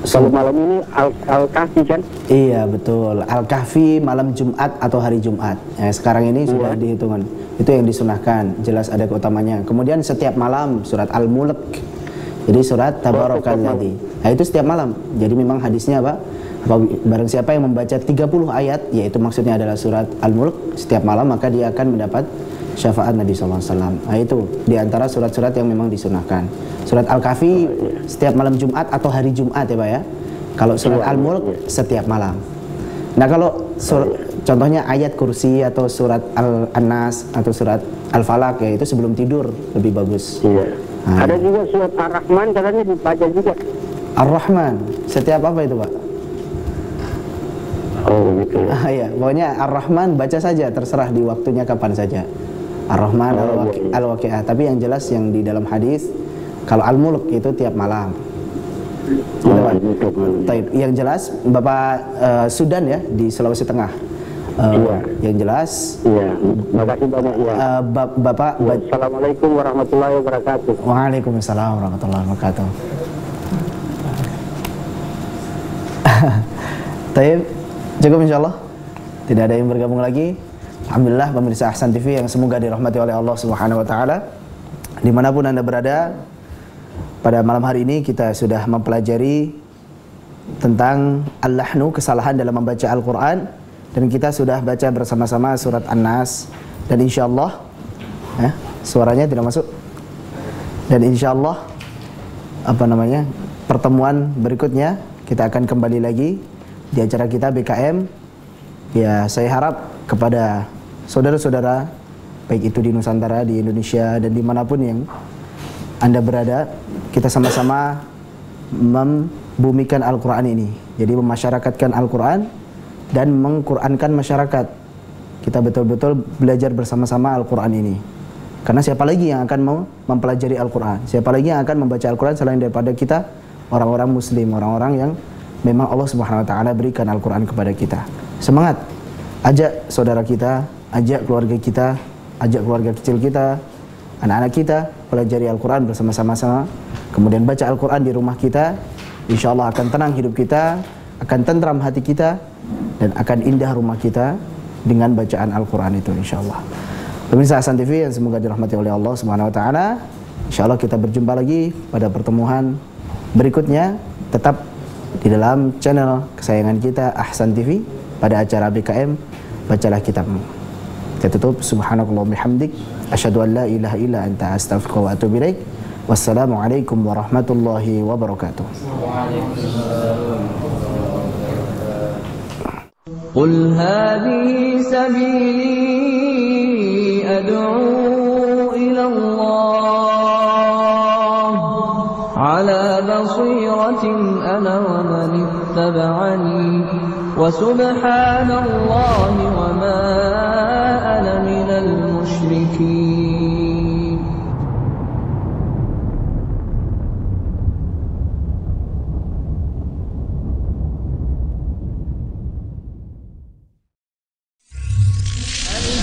Kalau malam ini Al-Kahfi kan? Iya betul, Al-Kahfi malam Jumat atau hari Jumat. Sekarang ini sudah dihitungan. Itu yang disunahkan, jelas ada keutamanya. Kemudian setiap malam surat Al-Mulk. Jadi surat Tabarakalladzi. Nah itu setiap malam. Jadi memang hadisnya apa? Barang siapa yang membaca 30 ayat, yaitu maksudnya adalah surat Al-Mulk setiap malam, maka dia akan mendapat syafaat Nabi SAW. Nah itu diantara surat-surat yang memang disunahkan. Surat Al-Kahfi setiap malam Jumat atau hari Jumat ya Pak ya. Kalau surat Al-Mulk setiap malam. Nah kalau contohnya ayat kursi atau surat Al-Nas atau surat Al-Falaq ya itu sebelum tidur lebih bagus. Iya. Nah. Ada juga surat Ar-Rahman katanya dibaca juga. Ar-Rahman setiap apa itu Pak? Oh gitu ya. Iya, pokoknya Ar-Rahman baca saja, terserah di waktunya kapan saja. Ar-Rahman, Al-Waqi'ah. Tapi yang jelas yang di dalam hadis, kalau Al-Mulk itu tiap malam. Yang jelas Bapak Sudan ya di Sulawesi Tengah. Yang jelas. Iya. Makasih banyak ya. Bapak. Assalamualaikum warahmatullahi wabarakatuh. Waalaikumsalam warahmatullahi wabarakatuh. Taib, cukup insyaallah. Tidak ada yang bergabung lagi. Alhamdulillah pemirsa Ahsan TV yang semoga dirahmati oleh Allah Subhanahu wa taala. Dimanapun Anda berada, pada malam hari ini kita sudah mempelajari tentang al-lahnu, kesalahan dalam membaca Al-Qur'an, dan kita sudah baca bersama-sama surat An-Nas, dan insyaallah suaranya tidak masuk. Dan insyaallah pertemuan berikutnya kita akan kembali lagi di acara kita BKM. Ya, saya harap kepada saudara-saudara baik itu di Nusantara, di Indonesia, dan dimanapun yang Anda berada, kita sama-sama membumikan Al-Quran ini. Jadi memasyarakatkan Al-Quran dan mengqurankan masyarakat. Kita betul-betul belajar bersama-sama Al-Quran ini. Karena siapa lagi yang akan mau mempelajari Al-Quran? Siapa lagi yang akan membaca Al-Quran selain daripada kita, orang-orang muslim, orang-orang yang memang Allah Subhanahu wa taala berikan Al-Quran kepada kita. Semangat, ajak saudara kita, ajak keluarga kita, ajak keluarga kecil kita, anak-anak kita pelajari Al-Quran bersama-sama. Kemudian baca Al-Quran di rumah kita. Insya Allah akan tenang hidup kita, akan tentram hati kita, dan akan indah rumah kita dengan bacaan Al-Quran itu insya Allah. Pemirsa Ahsan TV yang semoga dirahmati oleh Allah Subhanahu wa taala. Insya Allah kita berjumpa lagi pada pertemuan berikutnya, tetap di dalam channel kesayangan kita Ahsan TV pada acara BKM Bacalah Kitabmu. Kita tutup, subhanakallahumma bihamdik, asyhadu an la ilaha illa anta, astaghfiruka wa atubu ilaik. Wassalamualaikum warahmatullahi wabarakatuh. Qul hadhihi sabili ad'u ila Allah ala basiratin ana wa man ittaba'ani wa subhanallahi wa ma ana minal musyrikin.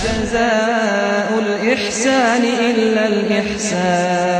جزاء الإحسان إلا الإحسان